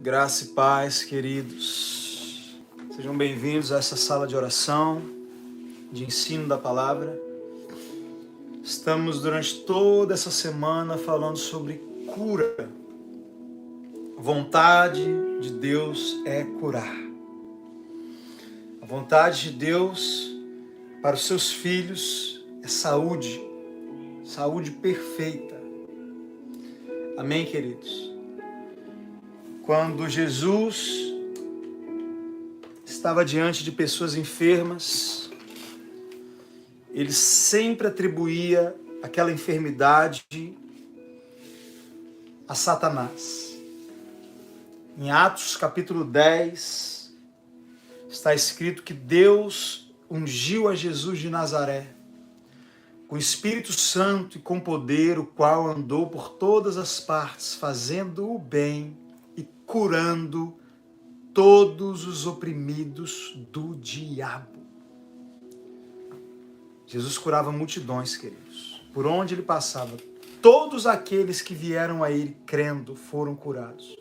Graça e paz, queridos. Sejam bem-vindos a essa sala de oração, de ensino da palavra. Estamos durante toda essa semana falando sobre cura. A vontade de Deus é curar. A vontade de Deus para os seus filhos é saúde, saúde perfeita. Amém, queridos? Quando Jesus estava diante de pessoas enfermas, ele sempre atribuía aquela enfermidade a Satanás. Em Atos capítulo 10, está escrito que Deus ungiu a Jesus de Nazaré com o Espírito Santo e com poder, o qual andou por todas as partes, fazendo o bem e curando todos os oprimidos do diabo. Jesus curava multidões, queridos. Por onde ele passava, todos aqueles que vieram a ele crendo foram curados.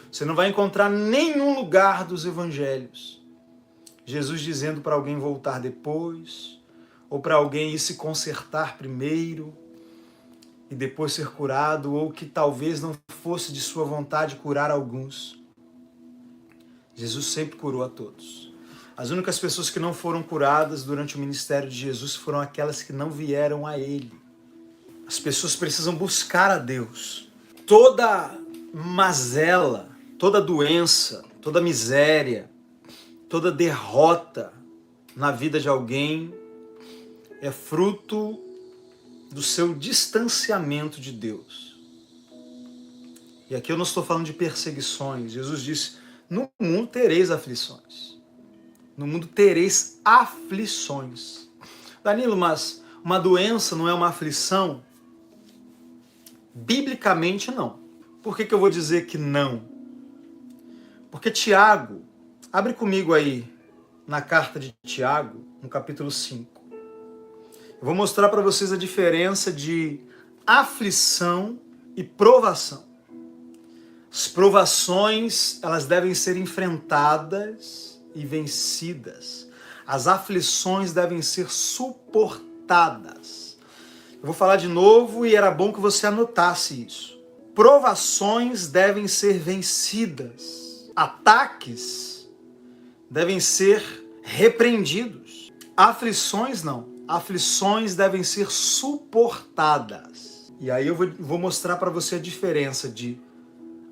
Você não vai encontrar nenhum lugar dos evangelhos Jesus dizendo para alguém voltar depois, ou para alguém ir se consertar primeiro e depois ser curado, ou que talvez não fosse de sua vontade curar alguns. Jesus sempre curou a todos. As únicas pessoas que não foram curadas durante o ministério de Jesus foram aquelas que não vieram a Ele. As pessoas precisam buscar a Deus. Toda mazela, toda doença, toda miséria, toda derrota na vida de alguém é fruto do seu distanciamento de Deus. E aqui eu não estou falando de perseguições. Jesus disse: no mundo tereis aflições. No mundo tereis aflições. Danilo, mas uma doença não é uma aflição? Biblicamente não. Por que eu vou dizer que não? Porque Tiago, abre comigo aí na carta de Tiago, no capítulo 5. Eu vou mostrar para vocês a diferença de aflição e provação. As provações, elas devem ser enfrentadas e vencidas. As aflições devem ser suportadas. Eu vou falar de novo e era bom que você anotasse isso. Provações devem ser vencidas. Ataques devem ser repreendidos. Aflições não. Aflições devem ser suportadas. E aí eu vou mostrar para você a diferença de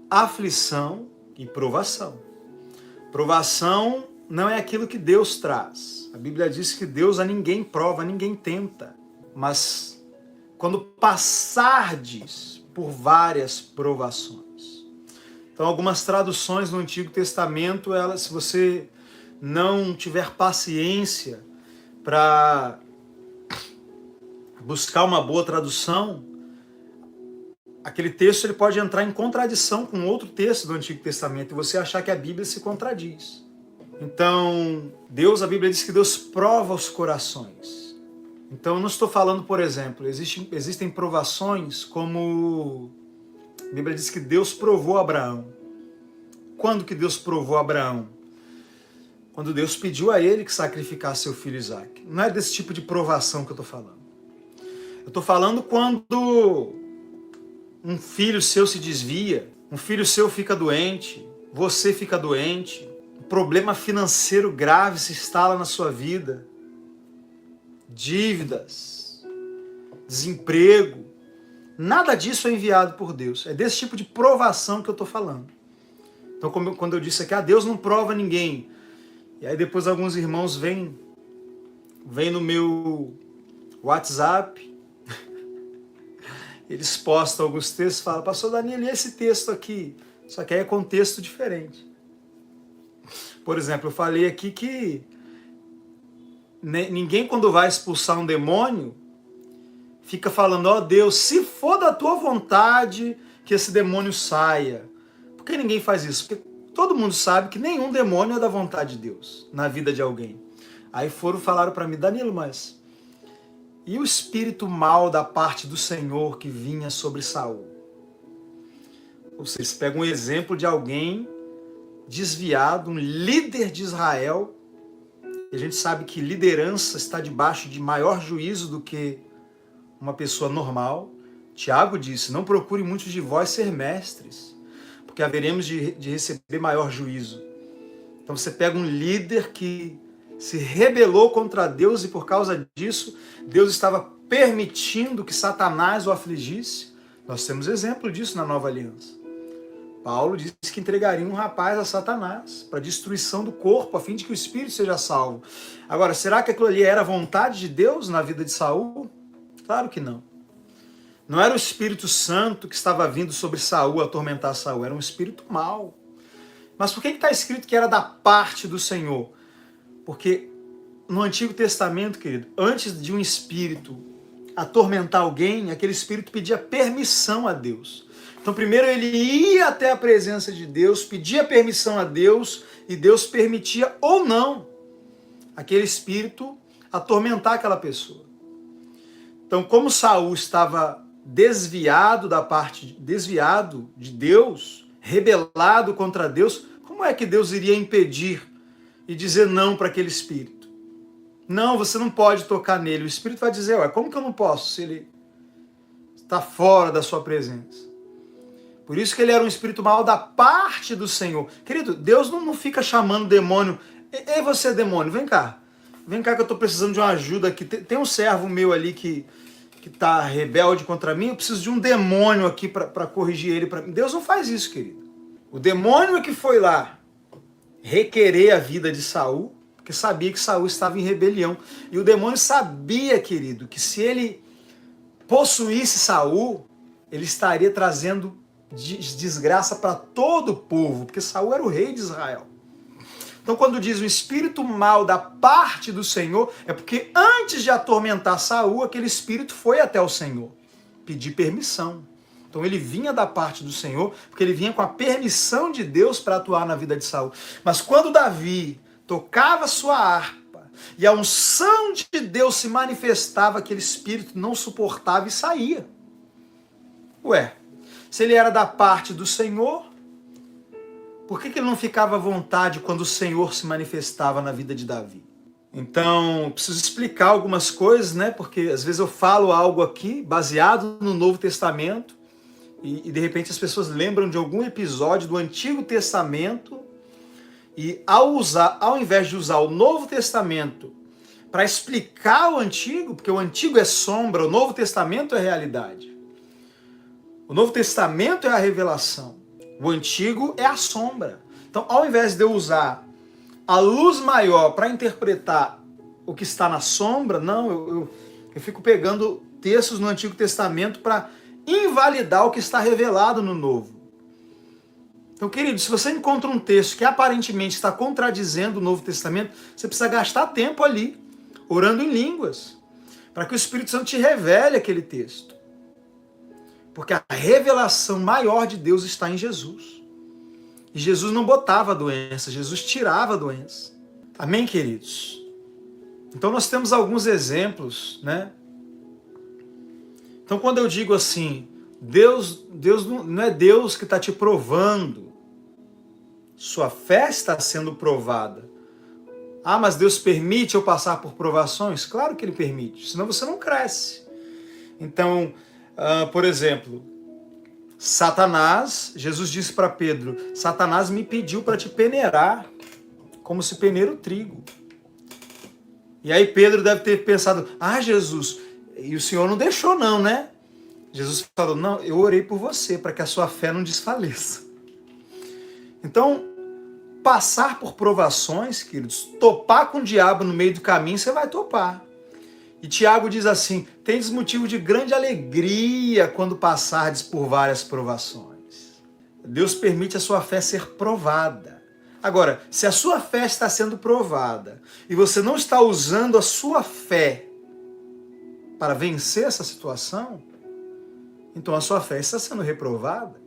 aflição e provação. Provação não é aquilo que Deus traz. A Bíblia diz que Deus a ninguém prova, a ninguém tenta. Mas quando passardes por várias provações. Então algumas traduções no Antigo Testamento, elas, se você não tiver paciência para buscar uma boa tradução, aquele texto ele pode entrar em contradição com outro texto do Antigo Testamento e você achar que a Bíblia se contradiz. Então, a Bíblia diz que Deus prova os corações. Então, eu não estou falando, por exemplo, existem provações como a Bíblia diz que Deus provou Abraão. Quando que Deus provou Abraão? Quando Deus pediu a ele que sacrificasse seu filho Isaque. Não é desse tipo de provação que eu estou falando. Eu estou falando quando um filho seu se desvia, um filho seu fica doente, você fica doente, um problema financeiro grave se instala na sua vida, dívidas, desemprego, nada disso é enviado por Deus. É desse tipo de provação que eu estou falando. Então, quando eu disse aqui, Deus não prova ninguém, e aí depois alguns irmãos vêm no meu WhatsApp, eles postam alguns textos e falam: pastor Danilo, e esse texto aqui? Só que aí é contexto diferente. Por exemplo, eu falei aqui que ninguém, quando vai expulsar um demônio, fica falando: ó Deus, se for da tua vontade que esse demônio saia. Por que ninguém faz isso? Porque todo mundo sabe que nenhum demônio é da vontade de Deus na vida de alguém. Aí falaram para mim: Danilo, mas e o espírito mal da parte do Senhor que vinha sobre Saul? Vocês pegam um exemplo de alguém desviado, um líder de Israel. E a gente sabe que liderança está debaixo de maior juízo do que uma pessoa normal. Tiago disse, não procure muitos de vós ser mestres, porque haveremos de receber maior juízo. Então você pega um líder que se rebelou contra Deus e por causa disso, Deus estava permitindo que Satanás o afligisse. Nós temos exemplo disso na Nova Aliança. Paulo disse que entregaria um rapaz a Satanás para destruição do corpo, a fim de que o espírito seja salvo. Agora, será que aquilo ali era a vontade de Deus na vida de Saul? Claro que não. Não era o Espírito Santo que estava vindo sobre Saul atormentar Saul, era um espírito mau. Mas por que está escrito que era da parte do Senhor? Porque no Antigo Testamento, querido, antes de um espírito atormentar alguém, aquele espírito pedia permissão a Deus. Então primeiro ele ia até a presença de Deus, pedia permissão a Deus, e Deus permitia ou não aquele espírito atormentar aquela pessoa. Então como Saul estava desviado de Deus, rebelado contra Deus, como é que Deus iria impedir e dizer não para aquele espírito? Não, você não pode tocar nele. O espírito vai dizer, ué, como que eu não posso se ele está fora da sua presença? Por isso que ele era um espírito mau da parte do Senhor. Querido, Deus não fica chamando demônio. Ei, você demônio, vem cá. Vem cá que eu estou precisando de uma ajuda aqui. Tem um servo meu ali que está rebelde contra mim. Eu preciso de um demônio aqui para corrigir ele. Deus não faz isso, querido. O demônio é que foi lá requerer a vida de Saul, porque sabia que Saul estava em rebelião. E o demônio sabia, querido, que se ele possuísse Saul, ele estaria trazendo desgraça para todo o povo, porque Saul era o rei de Israel. Então quando diz o espírito mau da parte do Senhor, é porque antes de atormentar Saul, aquele espírito foi até o Senhor pedir permissão. Então ele vinha da parte do Senhor, porque ele vinha com a permissão de Deus para atuar na vida de Saul. Mas quando Davi tocava sua harpa e a unção de Deus se manifestava, aquele espírito não suportava e saía. Ué, se ele era da parte do Senhor, por que ele não ficava à vontade quando o Senhor se manifestava na vida de Davi? Então, preciso explicar algumas coisas, né? Porque às vezes eu falo algo aqui baseado no Novo Testamento e de repente as pessoas lembram de algum episódio do Antigo Testamento e ao invés de usar o Novo Testamento para explicar o Antigo, porque o Antigo é sombra, o Novo Testamento é realidade. O Novo Testamento é a revelação. O Antigo é a sombra. Então, ao invés de eu usar a luz maior para interpretar o que está na sombra, não, eu fico pegando textos no Antigo Testamento para invalidar o que está revelado no Novo. Então, querido, se você encontra um texto que aparentemente está contradizendo o Novo Testamento, você precisa gastar tempo ali, orando em línguas, para que o Espírito Santo te revele aquele texto. Porque a revelação maior de Deus está em Jesus. E Jesus não botava a doença, Jesus tirava a doença. Amém, queridos? Então nós temos alguns exemplos, né? Então quando eu digo assim, Deus não é Deus que está te provando. Sua fé está sendo provada. Ah, mas Deus permite eu passar por provações? Claro que Ele permite, senão você não cresce. Então, por exemplo, Satanás, Jesus disse para Pedro, Satanás me pediu para te peneirar, como se peneira o trigo. E aí Pedro deve ter pensado, Jesus, e o Senhor não deixou não, né? Jesus falou, não, eu orei por você, para que a sua fé não desfaleça. Então, passar por provações, queridos, topar com o diabo no meio do caminho, você vai topar. E Tiago diz assim, tendes motivo de grande alegria quando passardes por várias provações. Deus permite a sua fé ser provada. Agora, se a sua fé está sendo provada e você não está usando a sua fé para vencer essa situação, então a sua fé está sendo reprovada.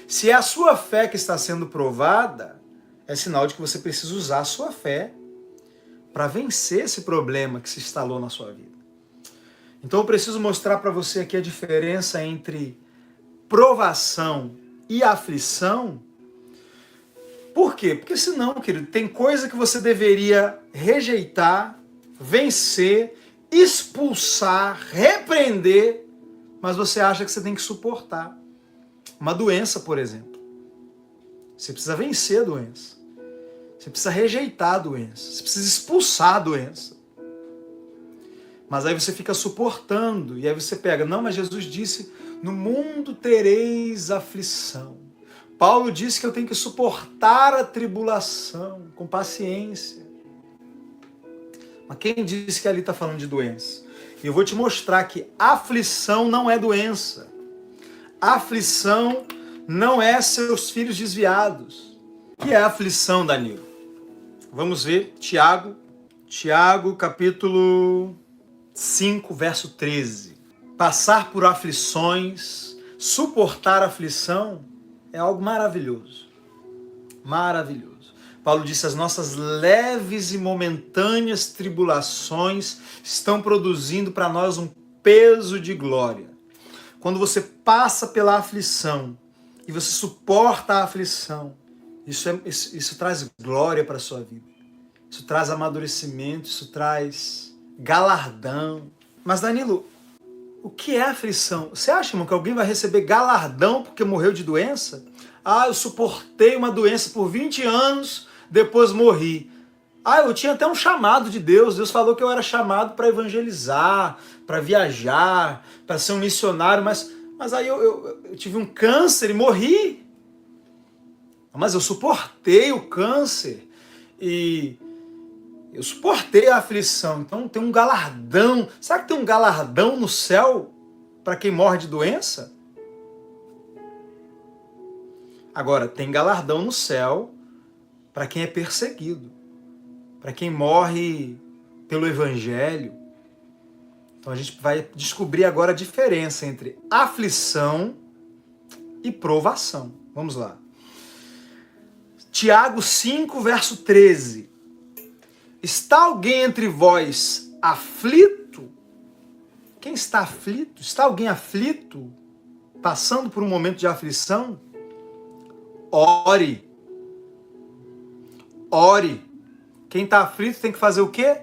Se é a sua fé que está sendo provada, é sinal de que você precisa usar a sua fé para vencer esse problema que se instalou na sua vida. Então eu preciso mostrar para você aqui a diferença entre provação e aflição, Por quê? Porque senão, querido, tem coisa que você deveria rejeitar, vencer, expulsar, repreender, mas você acha que você tem que suportar. Uma doença, por exemplo. Você precisa vencer a doença. Você precisa rejeitar a doença. Você precisa expulsar a doença. Mas aí você fica suportando. E aí você pega, não, mas Jesus disse, no mundo tereis aflição. Paulo disse que eu tenho que suportar a tribulação com paciência. Mas quem disse que ali está falando de doença? E eu vou te mostrar que aflição não é doença. Aflição não é seus filhos desviados. O que é aflição, Danilo? Vamos ver, Tiago, capítulo 5, verso 13. Passar por aflições, suportar aflição, é algo maravilhoso. Maravilhoso. Paulo disse, as nossas leves e momentâneas tribulações estão produzindo para nós um peso de glória. Quando você passa pela aflição e você suporta a aflição, isso traz glória para a sua vida. Isso traz amadurecimento, isso traz galardão. Mas Danilo, o que é aflição? Você acha, irmão, que alguém vai receber galardão porque morreu de doença? Ah, eu suportei uma doença por 20 anos, depois morri. Ah, eu tinha até um chamado de Deus. Deus falou que eu era chamado para evangelizar, para viajar, para ser um missionário, mas aí eu tive um câncer e morri. Mas eu suportei o câncer e eu suportei a aflição. Então tem um galardão. Sabe que tem um galardão no céu para quem morre de doença? Agora, tem galardão no céu para quem é perseguido, para quem morre pelo evangelho. Então a gente vai descobrir agora a diferença entre aflição e provação. Vamos lá. Tiago 5, verso 13. Está alguém entre vós aflito? Quem está aflito? Está alguém aflito? Passando por um momento de aflição? Ore. Ore. Quem está aflito tem que fazer o quê?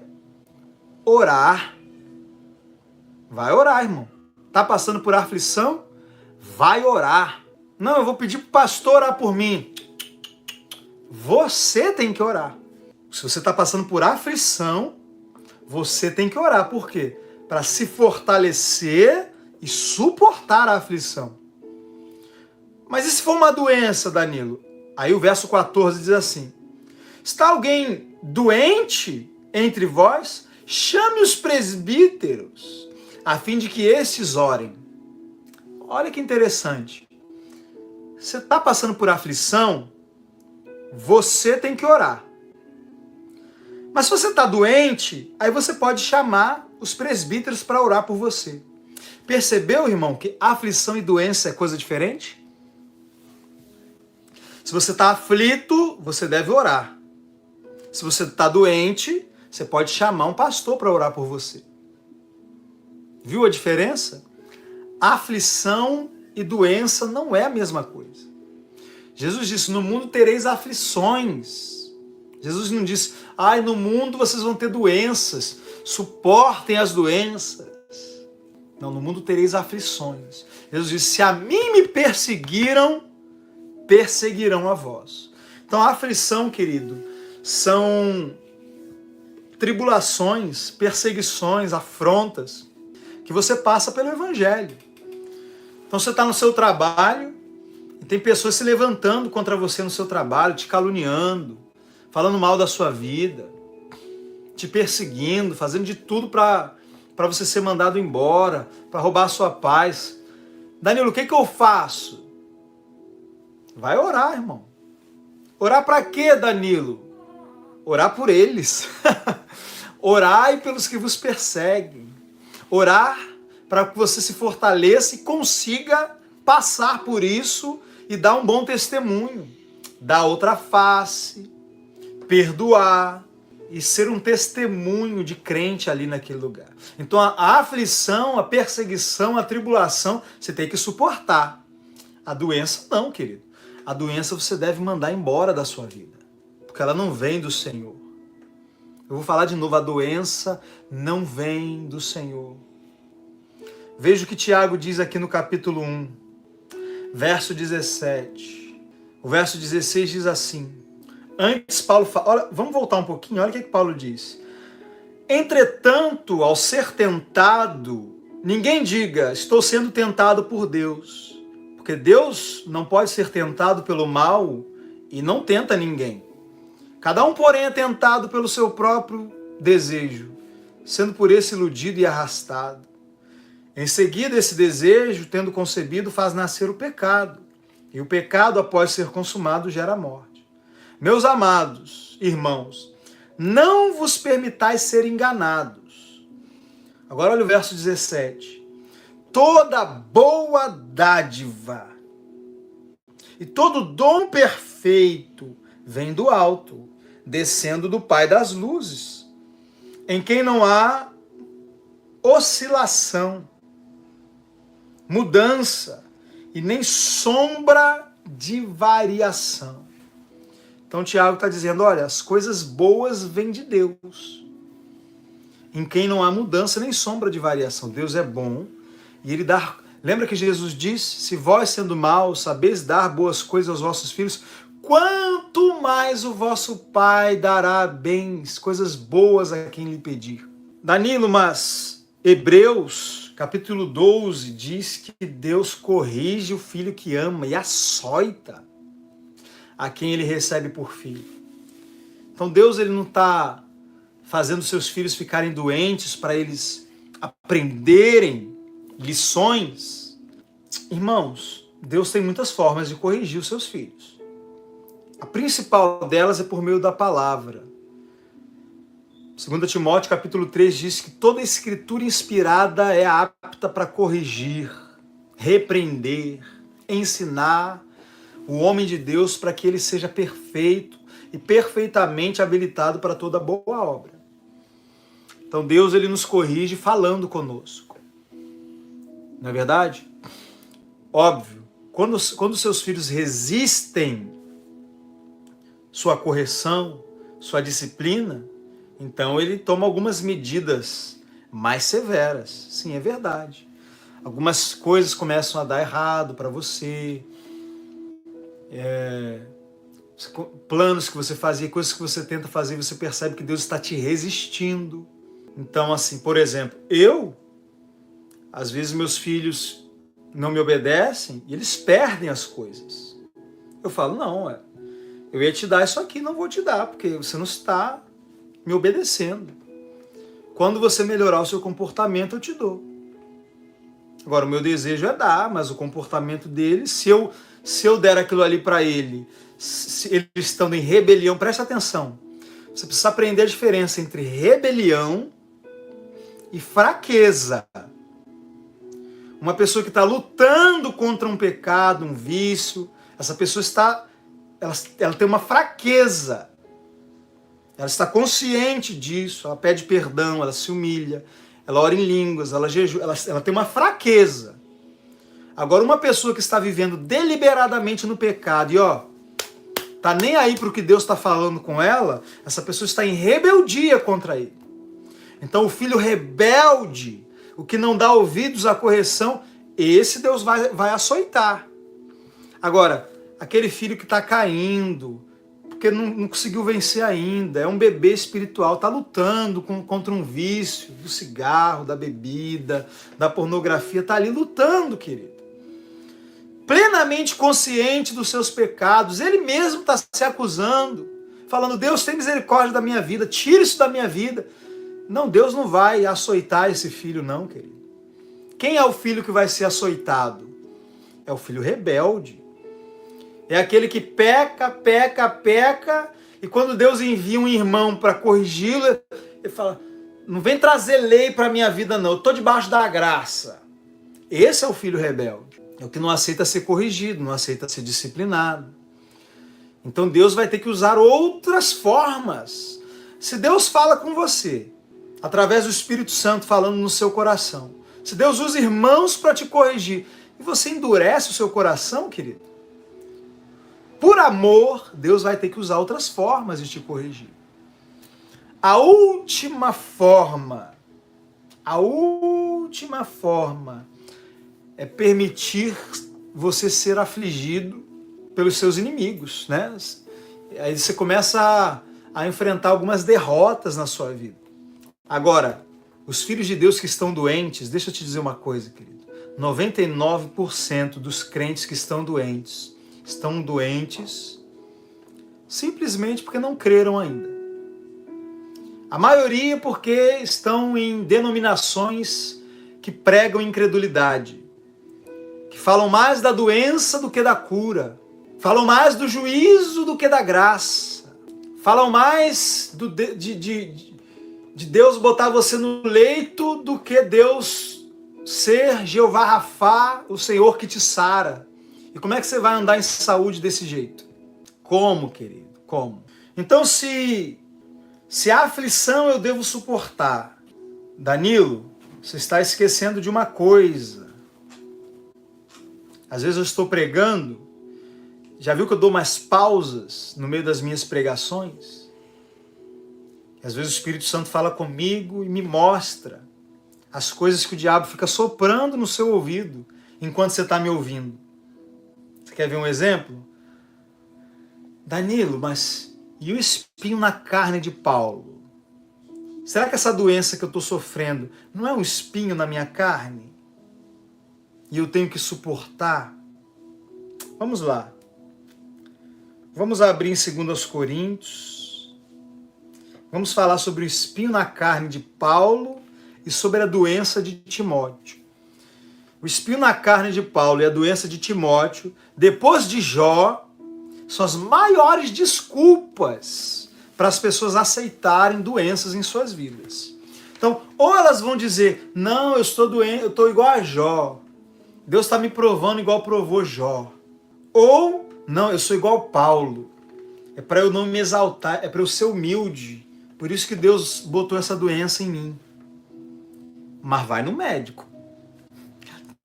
Orar. Vai orar, irmão. Está passando por aflição? Vai orar. Não, eu vou pedir para o pastor orar por mim. Você tem que orar. Se você está passando por aflição, você tem que orar. Por quê? Para se fortalecer e suportar a aflição. Mas e se for uma doença, Danilo? Aí o verso 14 diz assim: está alguém doente entre vós? Chame os presbíteros, a fim de que estes orem. Olha que interessante. Você está passando por aflição? Você tem que orar. Mas se você está doente, aí você pode chamar os presbíteros para orar por você. Percebeu, irmão, que aflição e doença é coisa diferente? Se você está aflito, você deve orar. Se você está doente, você pode chamar um pastor para orar por você. Viu a diferença? Aflição e doença não é a mesma coisa. Jesus disse, no mundo tereis aflições. Jesus não disse, no mundo vocês vão ter doenças, suportem as doenças. Não, no mundo tereis aflições. Jesus disse, se a mim me perseguiram, perseguirão a vós. Então a aflição, querido, são tribulações, perseguições, afrontas que você passa pelo evangelho. Então você está no seu trabalho e tem pessoas se levantando contra você no seu trabalho, te caluniando, falando mal da sua vida, te perseguindo, fazendo de tudo para você ser mandado embora, para roubar a sua paz. Danilo, o que eu faço? Vai orar, irmão. Orar para quê, Danilo? Orar por eles. Orai pelos que vos perseguem. Orar para que você se fortaleça e consiga passar por isso e dar um bom testemunho. Dar outra face, perdoar e ser um testemunho de crente ali naquele lugar. Então a aflição, a perseguição, a tribulação, você tem que suportar. A doença não, querido. a doença você deve mandar embora da sua vida, porque ela não vem do Senhor. Eu vou falar de novo, a doença não vem do Senhor. Veja o que Tiago diz aqui no capítulo 1, verso 17. O verso 16 diz assim, antes Paulo fala, olha, vamos voltar um pouquinho, olha o que Paulo diz. Entretanto, ao ser tentado, ninguém diga, estou sendo tentado por Deus. Porque Deus não pode ser tentado pelo mal e não tenta ninguém. Cada um, porém, é tentado pelo seu próprio desejo, sendo por esse iludido e arrastado. Em seguida, esse desejo, tendo concebido, faz nascer o pecado. E o pecado, após ser consumado, gera morte. Meus amados irmãos, não vos permitais ser enganados. Agora olha o verso 17. Toda boa dádiva e todo dom perfeito vem do alto, descendo do Pai das luzes, em quem não há oscilação, mudança e nem sombra de variação. Então Tiago está dizendo, olha, as coisas boas vêm de Deus, em quem não há mudança nem sombra de variação. Deus é bom e Ele dá... Lembra que Jesus disse, se vós sendo maus sabeis dar boas coisas aos vossos filhos, quanto mais o vosso Pai dará bens, coisas boas a quem lhe pedir. Danilo, mas Hebreus, capítulo 12, diz que Deus corrige o filho que ama e açoita a quem ele recebe por filho. Então Deus ele não está fazendo seus filhos ficarem doentes para eles aprenderem lições. Irmãos, Deus tem muitas formas de corrigir os seus filhos. A principal delas é por meio da palavra. 2 Timóteo capítulo 3 diz que toda escritura inspirada é apta para corrigir, repreender, ensinar o homem de Deus para que ele seja perfeito e perfeitamente habilitado para toda boa obra. Então Deus ele nos corrige falando conosco. Não é verdade? Óbvio, quando seus filhos resistem sua correção, sua disciplina, então ele toma algumas medidas mais severas. Sim, é verdade. Algumas coisas começam a dar errado para você. Planos que você fazia, coisas que você tenta fazer, você percebe que Deus está te resistindo. Então, assim, por exemplo, às vezes meus filhos não me obedecem e eles perdem as coisas. Eu falo, não, eu ia te dar isso aqui, não vou te dar, porque você não está me obedecendo. Quando você melhorar o seu comportamento, eu te dou. Agora, o meu desejo é dar, mas o comportamento dele, se eu der aquilo ali para ele, se eles estando em rebelião, preste atenção, você precisa aprender a diferença entre rebelião e fraqueza. Uma pessoa que está lutando contra um pecado, um vício, essa pessoa ela tem uma fraqueza. Ela está consciente disso, ela pede perdão, ela se humilha, ela ora em línguas, ela jejua, ela tem uma fraqueza. Agora, uma pessoa que está vivendo deliberadamente no pecado e tá nem aí para o que Deus está falando com ela, essa pessoa está em rebeldia contra ele. Então o filho rebelde, o que não dá ouvidos à correção, esse Deus vai açoitar. Agora, aquele filho que está caindo, porque não conseguiu vencer ainda, é um bebê espiritual, está lutando contra um vício, do cigarro, da bebida, da pornografia, está ali lutando, querido. Plenamente consciente dos seus pecados, ele mesmo está se acusando, falando, Deus tem misericórdia da minha vida, tira isso da minha vida. Não, Deus não vai açoitar esse filho não, querido. Quem é o filho que vai ser açoitado? É o filho rebelde. É aquele que peca, e quando Deus envia um irmão para corrigi-lo, ele fala, não vem trazer lei para a minha vida não, eu estou debaixo da graça. Esse é o filho rebelde. É o que não aceita ser corrigido, não aceita ser disciplinado. Então Deus vai ter que usar outras formas. Se Deus fala com você, através do Espírito Santo falando no seu coração, se Deus usa irmãos para te corrigir, e você endurece o seu coração, querido, por amor, Deus vai ter que usar outras formas de te corrigir. A última forma é permitir você ser afligido pelos seus inimigos, né? Aí você começa a enfrentar algumas derrotas na sua vida. Agora, os filhos de Deus que estão doentes, deixa eu te dizer uma coisa, querido. 99% dos crentes que estão doentes simplesmente porque não creram ainda. A maioria porque estão em denominações que pregam incredulidade, que falam mais da doença do que da cura, falam mais do juízo do que da graça, falam mais de Deus botar você no leito do que Deus ser Jeová Rafá, o Senhor que te sara. E como é que você vai andar em saúde desse jeito? Como, querido? Como? Então, se a aflição eu devo suportar, Danilo, você está esquecendo de uma coisa. Às vezes eu estou pregando, já viu que eu dou umas pausas no meio das minhas pregações? Às vezes o Espírito Santo fala comigo e me mostra as coisas que o diabo fica soprando no seu ouvido enquanto você está me ouvindo. Você quer ver um exemplo? Danilo, mas e o espinho na carne de Paulo? Será que essa doença que eu estou sofrendo não é um espinho na minha carne? E eu tenho que suportar? Vamos lá. Vamos abrir em 2 Coríntios. Vamos falar sobre o espinho na carne de Paulo e sobre a doença de Timóteo. O espinho na carne de Paulo e a doença de Timóteo, depois de Jó, são as maiores desculpas para as pessoas aceitarem doenças em suas vidas. Então, ou elas vão dizer, não, eu estou doente, eu estou igual a Jó. Deus está me provando igual provou Jó. Ou, não, eu sou igual Paulo. É para eu não me exaltar, é para eu ser humilde. Por isso que Deus botou essa doença em mim. Mas vai no médico.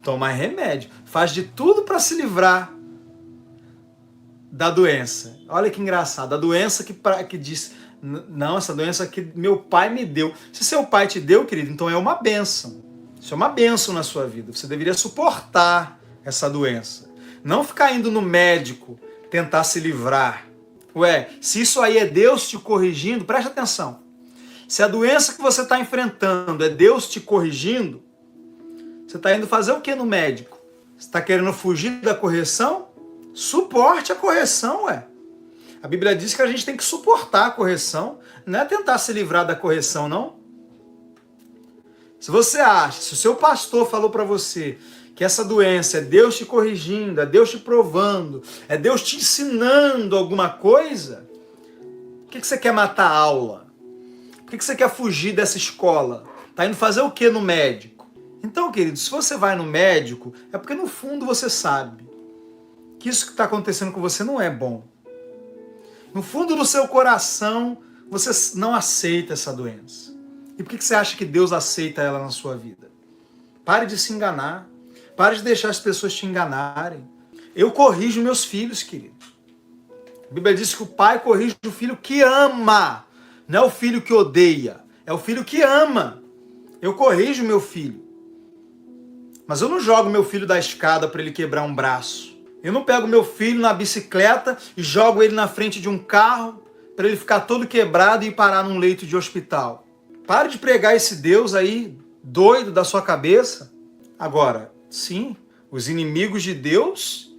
Toma remédio. Faz de tudo para se livrar da doença. Olha que engraçado. A doença que diz, não, essa doença que meu pai me deu. Se seu pai te deu, querido, então é uma bênção. Isso é uma bênção na sua vida. Você deveria suportar essa doença. Não ficar indo no médico tentar se livrar. Ué, se isso aí é Deus te corrigindo, preste atenção. Se a doença que você está enfrentando é Deus te corrigindo, você está indo fazer o que no médico? Você está querendo fugir da correção? Suporte a correção, ué. A Bíblia diz que a gente tem que suportar a correção, não é tentar se livrar da correção, não. Se você acha, se o seu pastor falou para você que essa doença é Deus te corrigindo, é Deus te provando, é Deus te ensinando alguma coisa, por que você quer matar a aula? Por que você quer fugir dessa escola? Está indo fazer o que no médico? Então, querido, se você vai no médico, é porque no fundo você sabe que isso que está acontecendo com você não é bom. No fundo do seu coração, você não aceita essa doença. E por que você acha que Deus aceita ela na sua vida? Pare de se enganar. Pare de deixar as pessoas te enganarem. Eu corrijo meus filhos, querido. A Bíblia diz que o pai corrige o filho que ama. Não é o filho que odeia. É o filho que ama. Eu corrijo meu filho. Mas eu não jogo meu filho da escada para ele quebrar um braço. Eu não pego meu filho na bicicleta e jogo ele na frente de um carro para ele ficar todo quebrado e parar num leito de hospital. Pare de pregar esse Deus aí, doido da sua cabeça. Agora, sim, os inimigos de Deus,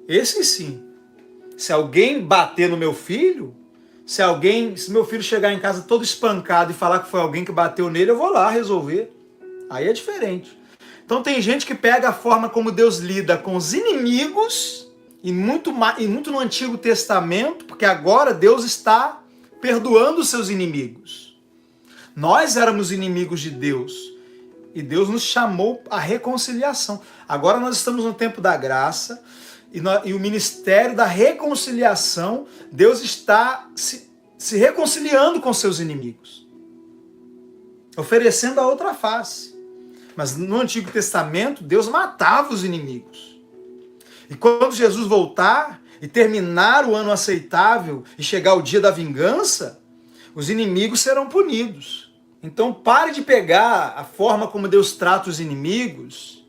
esses sim. Se alguém bater no meu filho, se meu filho chegar em casa todo espancado e falar que foi alguém que bateu nele, eu vou lá resolver. Aí é diferente. Então tem gente que pega a forma como Deus lida com os inimigos, e muito no Antigo Testamento, porque agora Deus está perdoando os seus inimigos. Nós éramos inimigos de Deus, e Deus nos chamou à reconciliação. Agora nós estamos no tempo da graça, e o ministério da reconciliação, Deus está se reconciliando com seus inimigos, oferecendo a outra face. Mas no Antigo Testamento, Deus matava os inimigos. E quando Jesus voltar, e terminar o ano aceitável e chegar o dia da vingança, os inimigos serão punidos. Então pare de pegar a forma como Deus trata os inimigos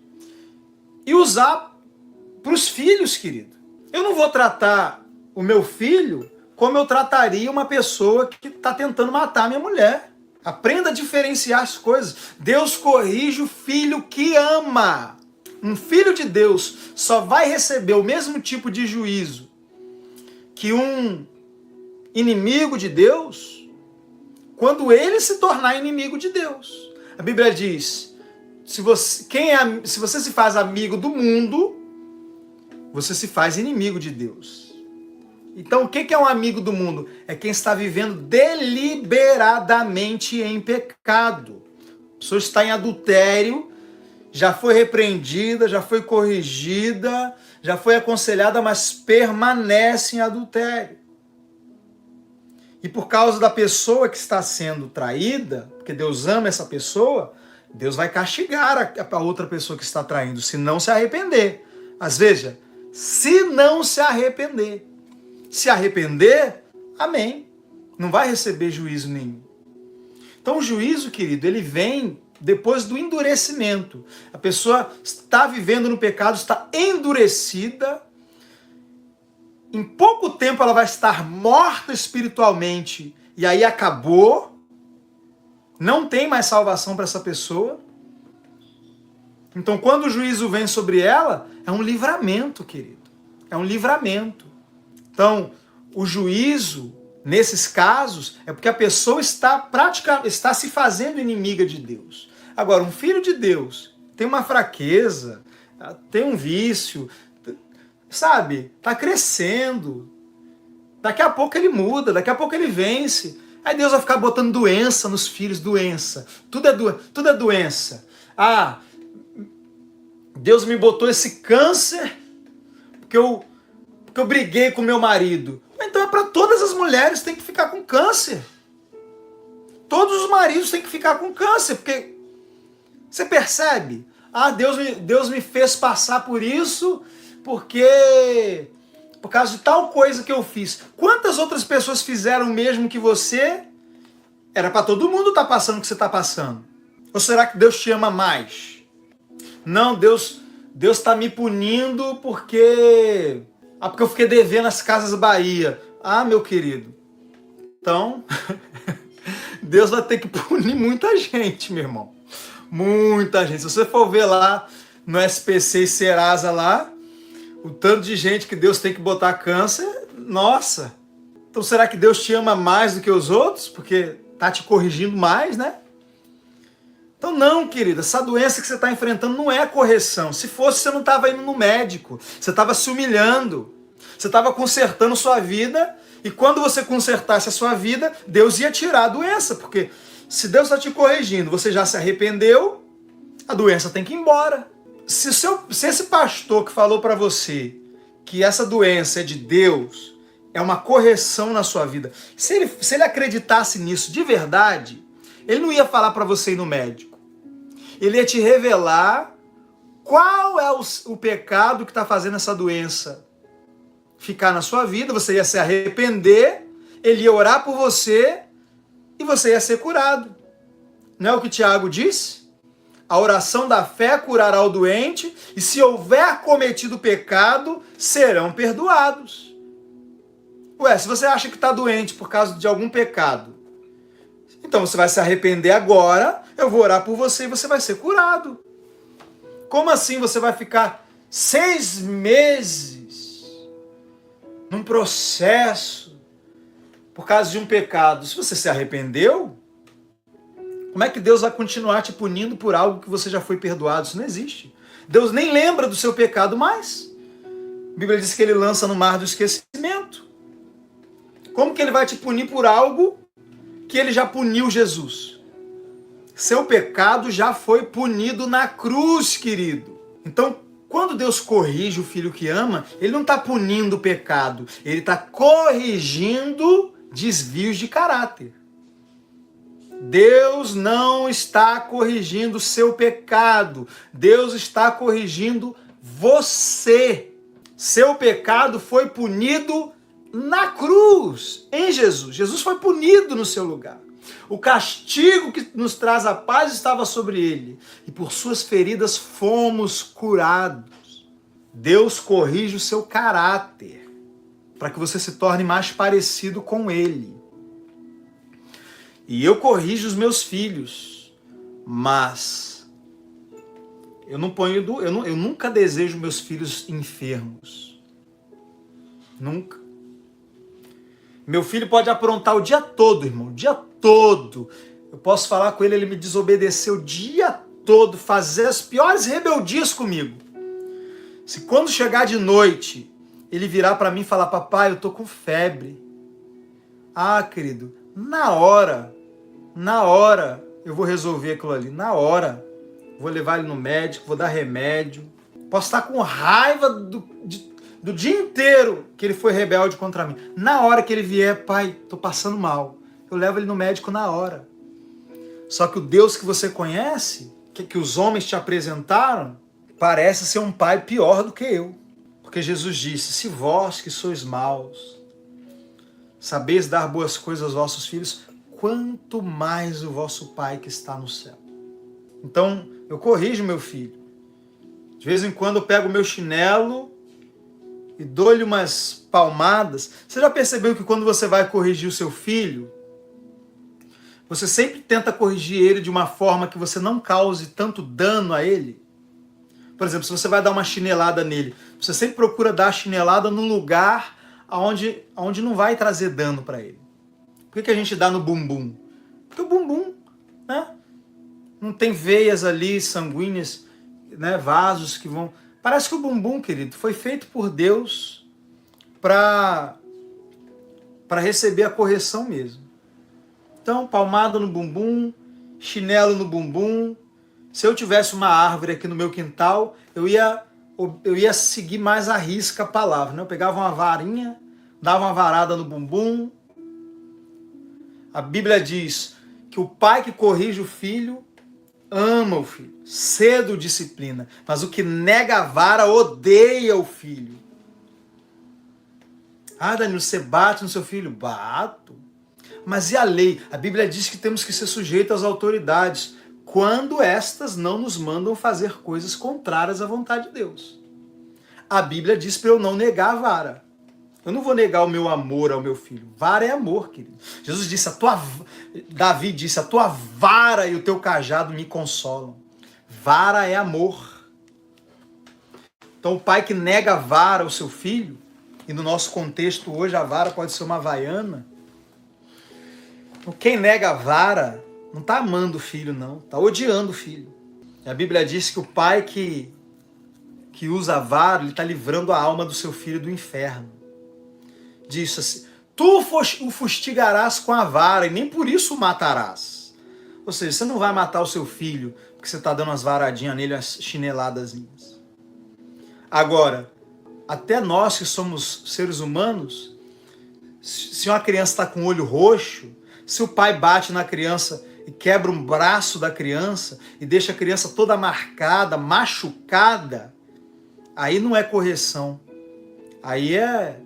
e usar para os filhos, querido. Eu não vou tratar o meu filho como eu trataria uma pessoa que está tentando matar minha mulher. Aprenda a diferenciar as coisas. Deus corrige o filho que ama. Um filho de Deus só vai receber o mesmo tipo de juízo que um inimigo de Deus quando ele se tornar inimigo de Deus. A Bíblia diz, se você se faz amigo do mundo, você se faz inimigo de Deus. Então, o que é um amigo do mundo? É quem está vivendo deliberadamente em pecado. A pessoa está em adultério, já foi repreendida, já foi corrigida, já foi aconselhada, mas permanece em adultério. E por causa da pessoa que está sendo traída, porque Deus ama essa pessoa, Deus vai castigar a outra pessoa que está traindo, se não se arrepender. Mas veja, se não se arrepender. Se arrepender, amém. Não vai receber juízo nenhum. Então o juízo, querido, ele vem depois do endurecimento. A pessoa está vivendo no pecado, está endurecida. Em pouco tempo ela vai estar morta espiritualmente. E aí acabou. Não tem mais salvação para essa pessoa. Então quando o juízo vem sobre ela, é um livramento, querido. É um livramento. Então, o juízo, nesses casos, é porque a pessoa está se fazendo inimiga de Deus. Agora, um filho de Deus tem uma fraqueza, tem um vício, sabe? Está crescendo. Daqui a pouco ele muda, daqui a pouco ele vence. Aí Deus vai ficar botando doença nos filhos, doença. Tudo é doença. Ah, Deus me botou esse câncer porque eu briguei com meu marido. Então é para todas as mulheres, tem que ficar com câncer. Todos os maridos têm que ficar com câncer, porque você percebe? Ah, Deus me fez passar por isso por causa de tal coisa que eu fiz. Quantas outras pessoas fizeram o mesmo que você? Era para todo mundo estar passando o que você está passando. Ou será que Deus te ama mais? Não, Deus está me punindo porque eu fiquei devendo as Casas Bahia. Ah, meu querido. Então, Deus vai ter que punir muita gente, meu irmão. Muita gente. Se você for ver lá no SPC e Serasa lá, o tanto de gente que Deus tem que botar câncer, nossa. Então será que Deus te ama mais do que os outros? Porque tá te corrigindo mais, né? Então não, querida, essa doença que você está enfrentando não é correção. Se fosse, você não estava indo no médico. Você estava se humilhando. Você estava consertando sua vida. E quando você consertasse a sua vida, Deus ia tirar a doença. Porque se Deus está te corrigindo, você já se arrependeu, a doença tem que ir embora. Se esse pastor que falou para você que essa doença é de Deus, é uma correção na sua vida, se ele acreditasse nisso de verdade, ele não ia falar para você ir no médico. Ele ia te revelar qual é o pecado que está fazendo essa doença ficar na sua vida. Você ia se arrepender, ele ia orar por você e você ia ser curado. Não é o que Tiago disse? A oração da fé curará o doente e se houver cometido pecado, serão perdoados. Ué, se você acha que está doente por causa de algum pecado, então você vai se arrepender agora, eu vou orar por você e você vai ser curado. Como assim você vai ficar 6 meses num processo por causa de um pecado? Se você se arrependeu, como é que Deus vai continuar te punindo por algo que você já foi perdoado? Isso não existe. Deus nem lembra do seu pecado mais. A Bíblia diz que ele lança no mar do esquecimento. Como que ele vai te punir por algo que ele já puniu Jesus? Seu pecado já foi punido na cruz, querido. Então, quando Deus corrige o filho que ama, ele não está punindo o pecado, ele está corrigindo desvios de caráter. Deus não está corrigindo o seu pecado, Deus está corrigindo você. Seu pecado foi punido na cruz, em Jesus. Jesus foi punido no seu lugar. O castigo que nos traz a paz estava sobre ele, e por suas feridas fomos curados. Deus corrige o seu caráter, para que você se torne mais parecido com ele. E eu corrijo os meus filhos, mas eu nunca desejo meus filhos enfermos. Nunca. Meu filho pode aprontar o dia todo, irmão, o dia todo. Eu posso falar com ele, ele me desobedeceu o dia todo, fazer as piores rebeldias comigo. Se quando chegar de noite, ele virar para mim e falar, papai, eu tô com febre. Ah, querido, na hora, eu vou resolver aquilo ali, na hora. Vou levar ele no médico, vou dar remédio. Posso estar com raiva do dia inteiro que ele foi rebelde contra mim. Na hora que ele vier, pai, tô passando mal. Eu levo ele no médico na hora. Só que o Deus que você conhece, que os homens te apresentaram, parece ser um pai pior do que eu. Porque Jesus disse, se vós que sois maus, sabeis dar boas coisas aos vossos filhos, quanto mais o vosso Pai que está no céu. Então, eu corrijo meu filho. De vez em quando eu pego o meu chinelo e dou-lhe umas palmadas. Você já percebeu que quando você vai corrigir o seu filho, você sempre tenta corrigir ele de uma forma que você não cause tanto dano a ele? Por exemplo, se você vai dar uma chinelada nele, você sempre procura dar a chinelada num lugar onde não vai trazer dano para ele. Por que a gente dá no bumbum? Porque o bumbum, né? Não tem veias ali sanguíneas, né? Vasos que vão... Parece que o bumbum, querido, foi feito por Deus para receber a correção mesmo. Então, palmada no bumbum, chinelo no bumbum. Se eu tivesse uma árvore aqui no meu quintal, eu ia seguir mais à risca a palavra, né? Eu pegava uma varinha, dava uma varada no bumbum. A Bíblia diz que o pai que corrige o filho ama o filho, cedo disciplina, mas o que nega a vara odeia o filho. Ah, Danilo, você bate no seu filho? Bato. Mas e a lei? A Bíblia diz que temos que ser sujeitos às autoridades, quando estas não nos mandam fazer coisas contrárias à vontade de Deus. A Bíblia diz para eu não negar a vara. Eu não vou negar o meu amor ao meu filho. Vara é amor, querido. Jesus disse, Davi disse, a tua vara e o teu cajado me consolam. Vara é amor. Então o pai que nega a vara ao seu filho, e no nosso contexto hoje a vara pode ser uma havaiana. Então quem nega a vara não está amando o filho, não. Está odiando o filho. E a Bíblia diz que o pai que usa a vara, ele está livrando a alma do seu filho do inferno. Diz assim, tu o fustigarás com a vara e nem por isso o matarás. Ou seja, você não vai matar o seu filho porque você está dando umas varadinhas nele, umas chineladazinhas. Agora, até nós que somos seres humanos, se uma criança está com o olho roxo, se o pai bate na criança e quebra um braço da criança e deixa a criança toda marcada, machucada, aí não é correção. Aí é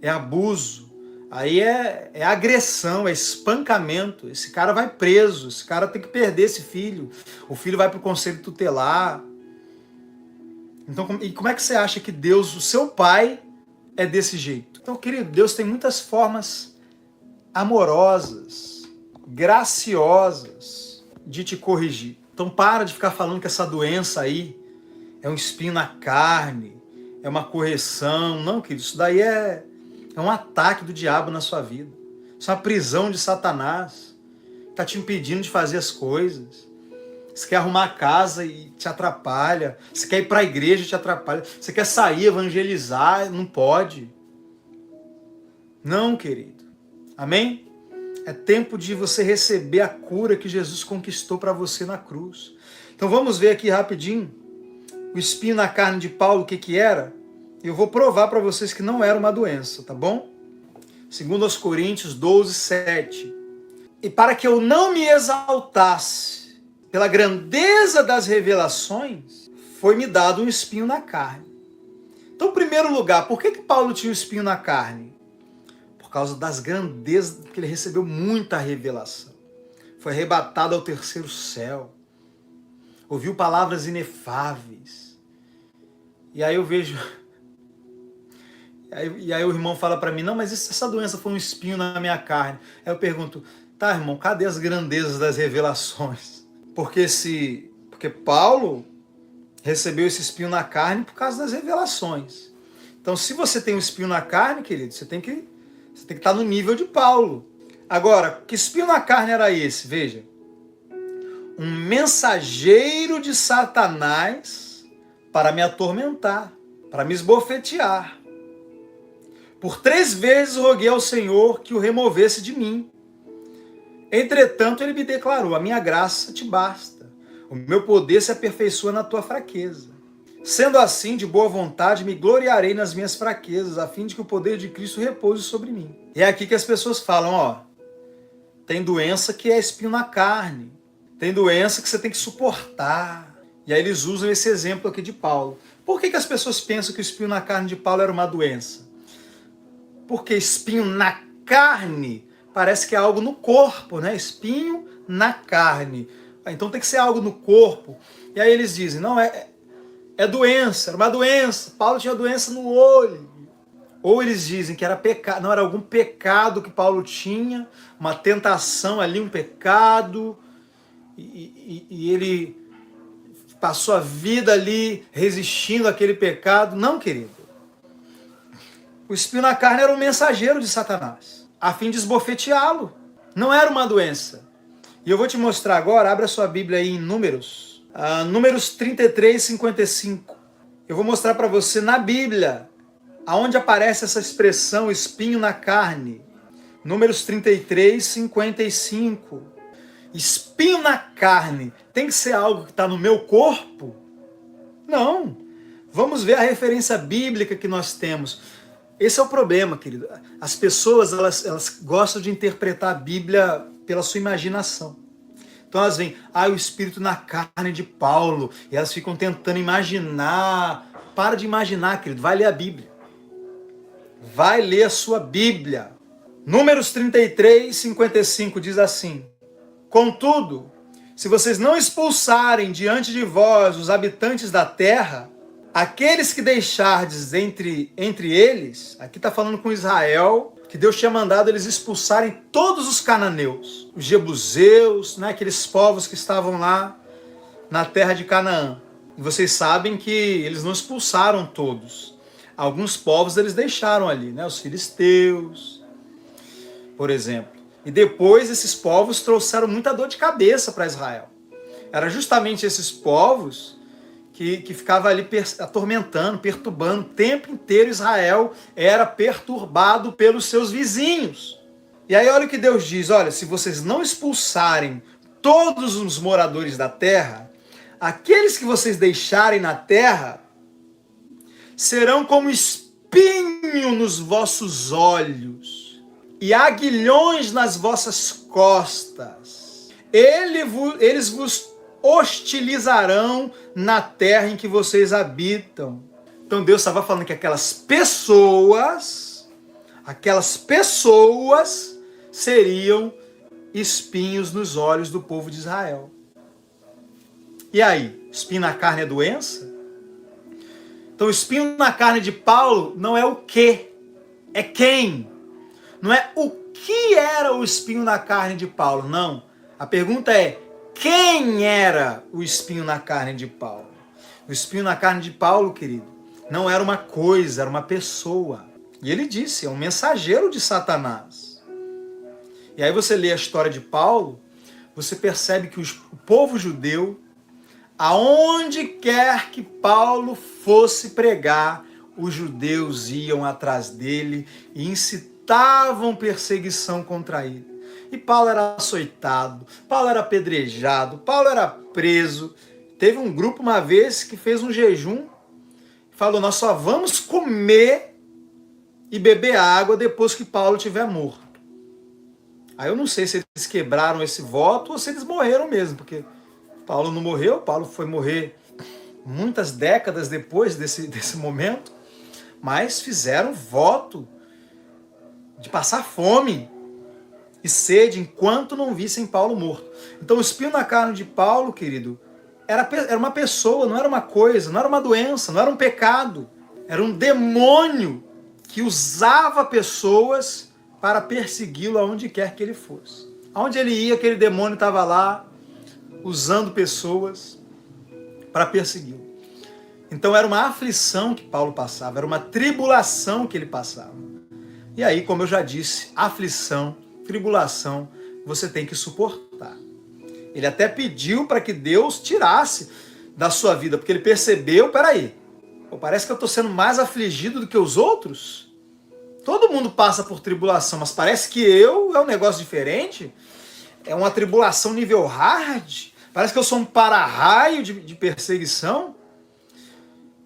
abuso, aí é agressão, é espancamento. Esse cara vai preso, esse cara tem que perder esse filho. O filho vai para o conselho tutelar. Então, e como é que você acha que Deus, o seu pai, é desse jeito? Então, querido, Deus tem muitas formas amorosas, graciosas de te corrigir. Então, para de ficar falando que essa doença aí é um espinho na carne, é uma correção. Não, querido, isso daí é um ataque do diabo na sua vida. Isso é uma prisão de Satanás. Está te impedindo de fazer as coisas. Você quer arrumar a casa e te atrapalha. Você quer ir para a igreja e te atrapalha. Você quer sair, evangelizar, não pode. Não, querido. Amém? É tempo de você receber a cura que Jesus conquistou para você na cruz. Então vamos ver aqui rapidinho o espinho na carne de Paulo, o que era. Eu vou provar para vocês que não era uma doença, tá bom? 2 Coríntios 12, 7. E para que eu não me exaltasse pela grandeza das revelações, foi-me dado um espinho na carne. Então, em primeiro lugar, por que Paulo tinha um espinho na carne? Por causa das grandezas, que ele recebeu muita revelação. Foi arrebatado ao terceiro céu. Ouviu palavras inefáveis. E aí eu vejo... E aí o irmão fala para mim, não, mas essa doença foi um espinho na minha carne. Aí eu pergunto, tá, irmão, cadê as grandezas das revelações? Porque Paulo recebeu esse espinho na carne por causa das revelações. Então, se você tem um espinho na carne, querido, você tem que estar no nível de Paulo. Agora, que espinho na carne era esse? Veja. Um mensageiro de Satanás para me atormentar, para me esbofetear. Por 3 vezes roguei ao Senhor que o removesse de mim. Entretanto, ele me declarou, a minha graça te basta. O meu poder se aperfeiçoa na tua fraqueza. Sendo assim, de boa vontade, me gloriarei nas minhas fraquezas, a fim de que o poder de Cristo repouse sobre mim. E é aqui que as pessoas falam, ó, tem doença que é espinho na carne. Tem doença que você tem que suportar. E aí eles usam esse exemplo aqui de Paulo. Por que as pessoas pensam que o espinho na carne de Paulo era uma doença? Porque espinho na carne parece que é algo no corpo, né? Espinho na carne. Então tem que ser algo no corpo. E aí eles dizem, não, é doença, era uma doença. Paulo tinha doença no olho. Ou eles dizem que era pecado, não, era algum pecado que Paulo tinha, uma tentação ali, um pecado, e ele passou a vida ali resistindo àquele pecado. Não, querido. O espinho na carne era um mensageiro de Satanás, a fim de esbofeteá-lo. Não era uma doença. E eu vou te mostrar agora, abre a sua Bíblia aí em Números, Números 33, 55. Eu vou mostrar para você na Bíblia, aonde aparece essa expressão espinho na carne. Números 33, 55. Espinho na carne tem que ser algo que está no meu corpo? Não. Vamos ver a referência bíblica que nós temos. Esse é o problema, querido. As pessoas elas gostam de interpretar a Bíblia pela sua imaginação. Então elas veem, o espírito na carne de Paulo, e elas ficam tentando imaginar. Para de imaginar, querido, vai ler a Bíblia. Vai ler a sua Bíblia. Números 33, 55 diz assim, contudo, se vocês não expulsarem diante de vós os habitantes da terra, aqueles que deixardes entre eles, aqui está falando com Israel, que Deus tinha mandado eles expulsarem todos os cananeus, os jebuseus, né, aqueles povos que estavam lá na terra de Canaã. E vocês sabem que eles não expulsaram todos. Alguns povos eles deixaram ali, né, os filisteus, por exemplo. E depois esses povos trouxeram muita dor de cabeça para Israel. Era justamente esses povos que ficava ali atormentando, perturbando. O tempo inteiro Israel era perturbado pelos seus vizinhos. E aí olha o que Deus diz, olha, se vocês não expulsarem todos os moradores da terra, aqueles que vocês deixarem na terra serão como espinho nos vossos olhos e aguilhões nas vossas costas. Eles vos hostilizarão na terra em que vocês habitam. Então Deus estava falando que aquelas pessoas seriam espinhos nos olhos do povo de Israel. E aí, espinho na carne é doença? Então o espinho na carne de Paulo não é o que, é quem. Não é o que era o espinho na carne de Paulo, não. A pergunta é, quem era o espinho na carne de Paulo? O espinho na carne de Paulo, querido, não era uma coisa, era uma pessoa. E ele disse, é um mensageiro de Satanás. E aí você lê a história de Paulo, você percebe que o povo judeu, aonde quer que Paulo fosse pregar, os judeus iam atrás dele e incitavam perseguição contra ele. E Paulo era açoitado, Paulo era apedrejado, Paulo era preso. Teve um grupo uma vez que fez um jejum e falou, nós só vamos comer e beber água depois que Paulo estiver morto. Aí eu não sei se eles quebraram esse voto ou se eles morreram mesmo, porque Paulo não morreu, Paulo foi morrer muitas décadas depois desse momento. mas fizeram voto de passar fome e sede enquanto não vissem Paulo morto. Então o espinho na carne de Paulo, querido, era uma pessoa, não era uma coisa, não era uma doença, não era um pecado. Era um demônio que usava pessoas para persegui-lo aonde quer que ele fosse. Aonde ele ia, aquele demônio estava lá, usando pessoas para persegui-lo. Então era uma aflição que Paulo passava, era uma tribulação que ele passava. E aí, como eu já disse, aflição, tribulação, você tem que suportar. Ele até pediu para que Deus tirasse da sua vida, porque ele percebeu, peraí, parece que eu estou sendo mais afligido do que os outros. Todo mundo passa por tribulação, mas parece que é um negócio diferente. É uma tribulação nível hard. Parece que eu sou um para-raio de perseguição.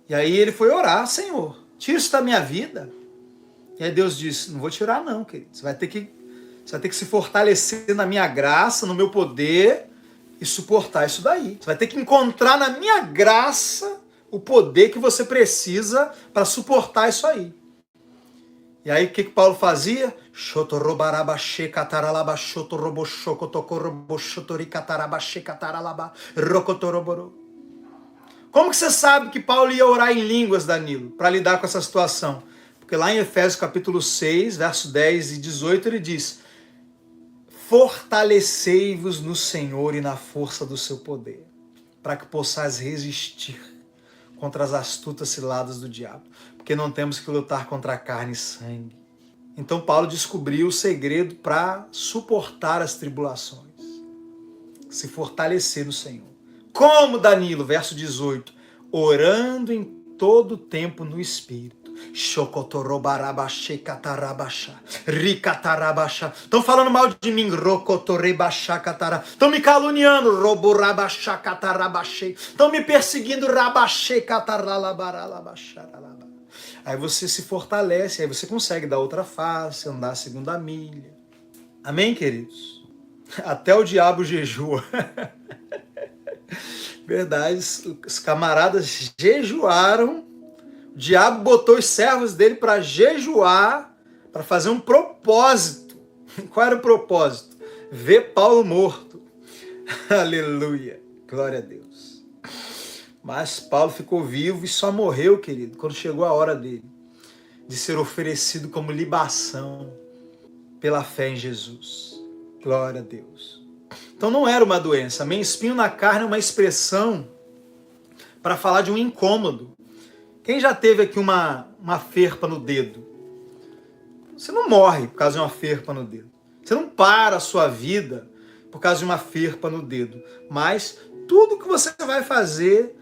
E aí ele foi orar, Senhor, tira isso da minha vida. E aí Deus disse, não vou tirar não, querido. Você vai ter que se fortalecer na minha graça, no meu poder e suportar isso daí. Você vai ter que encontrar na minha graça o poder que você precisa para suportar isso aí. E aí o que Paulo fazia? Como que você sabe que Paulo ia orar em línguas, Danilo, para lidar com essa situação? Porque lá em Efésios capítulo 6, verso 10 e 18, ele diz: fortalecei-vos no Senhor e na força do seu poder, para que possais resistir contra as astutas ciladas do diabo, porque não temos que lutar contra carne e sangue. Então Paulo descobriu o segredo para suportar as tribulações, se fortalecer no Senhor. Como, Danilo? Verso 18, orando em todo tempo no Espírito. Estão falando mal de mim. Estão me caluniando. Estão me perseguindo. Aí você se fortalece, aí você consegue dar outra face, andar a segunda milha. Amém, queridos? Até o diabo jejua. Verdade, os camaradas jejuaram. O diabo botou os servos dele para jejuar, para fazer um propósito. Qual era o propósito? Ver Paulo morto. Aleluia, glória a Deus. Mas Paulo ficou vivo e só morreu, querido, quando chegou a hora dele de ser oferecido como libação pela fé em Jesus. Glória a Deus. Então não era uma doença. Amém? Espinho na carne é uma expressão para falar de um incômodo. Quem já teve aqui uma ferpa no dedo? Você não morre por causa de uma ferpa no dedo. Você não para a sua vida por causa de uma ferpa no dedo. Mas tudo que você vai fazer,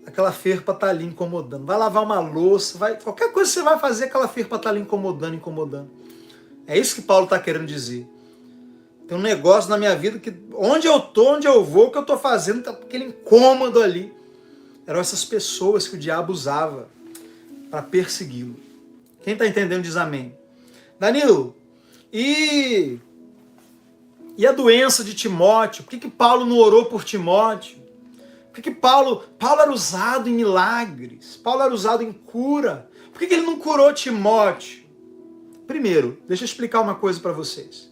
aquela ferpa está ali incomodando. Vai lavar uma louça, qualquer coisa que você vai fazer, aquela ferpa está ali incomodando. É isso que Paulo está querendo dizer. Tem um negócio na minha vida que onde eu estou, onde eu vou, o que eu estou fazendo, tá aquele incômodo ali. Eram essas pessoas que o diabo usava para persegui-lo. Quem está entendendo diz amém. Danilo, e a doença de Timóteo? Por que Paulo não orou por Timóteo? Por que Paulo era usado em milagres? Paulo era usado em cura? Por que ele não curou Timóteo? Primeiro, deixa eu explicar uma coisa para vocês.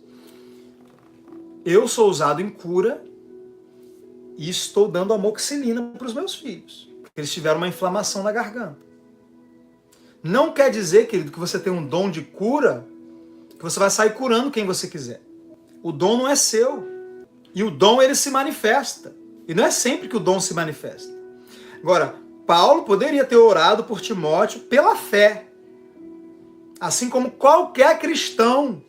Eu sou usado em cura e estou dando amoxicilina para os meus filhos, porque eles tiveram uma inflamação na garganta. Não quer dizer, querido, que você tem um dom de cura, que você vai sair curando quem você quiser. O dom não é seu. E o dom, ele se manifesta. E não é sempre que o dom se manifesta. Agora, Paulo poderia ter orado por Timóteo pela fé. Assim como qualquer cristão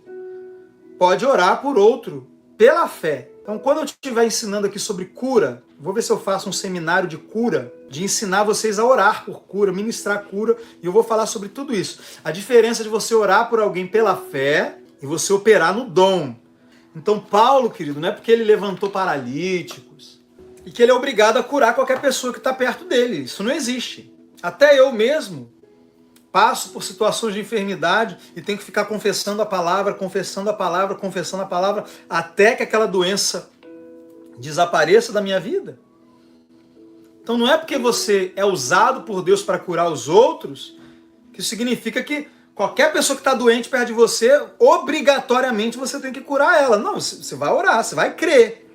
pode orar por outro pela fé. Então, quando eu estiver ensinando aqui sobre cura, vou ver se eu faço um seminário de cura, de ensinar vocês a orar por cura, ministrar cura, e eu vou falar sobre tudo isso. A diferença de você orar por alguém pela fé e você operar no dom. Então, Paulo, querido, não é porque ele levantou paralíticos e que ele é obrigado a curar qualquer pessoa que está perto dele. Isso não existe. Até eu mesmo passo por situações de enfermidade e tenho que ficar confessando a palavra, até que aquela doença desapareça da minha vida. Então não é porque você é usado por Deus para curar os outros Que isso significa que qualquer pessoa que está doente perto de você, obrigatoriamente você tem que curar ela. Não, você vai orar, você vai crer.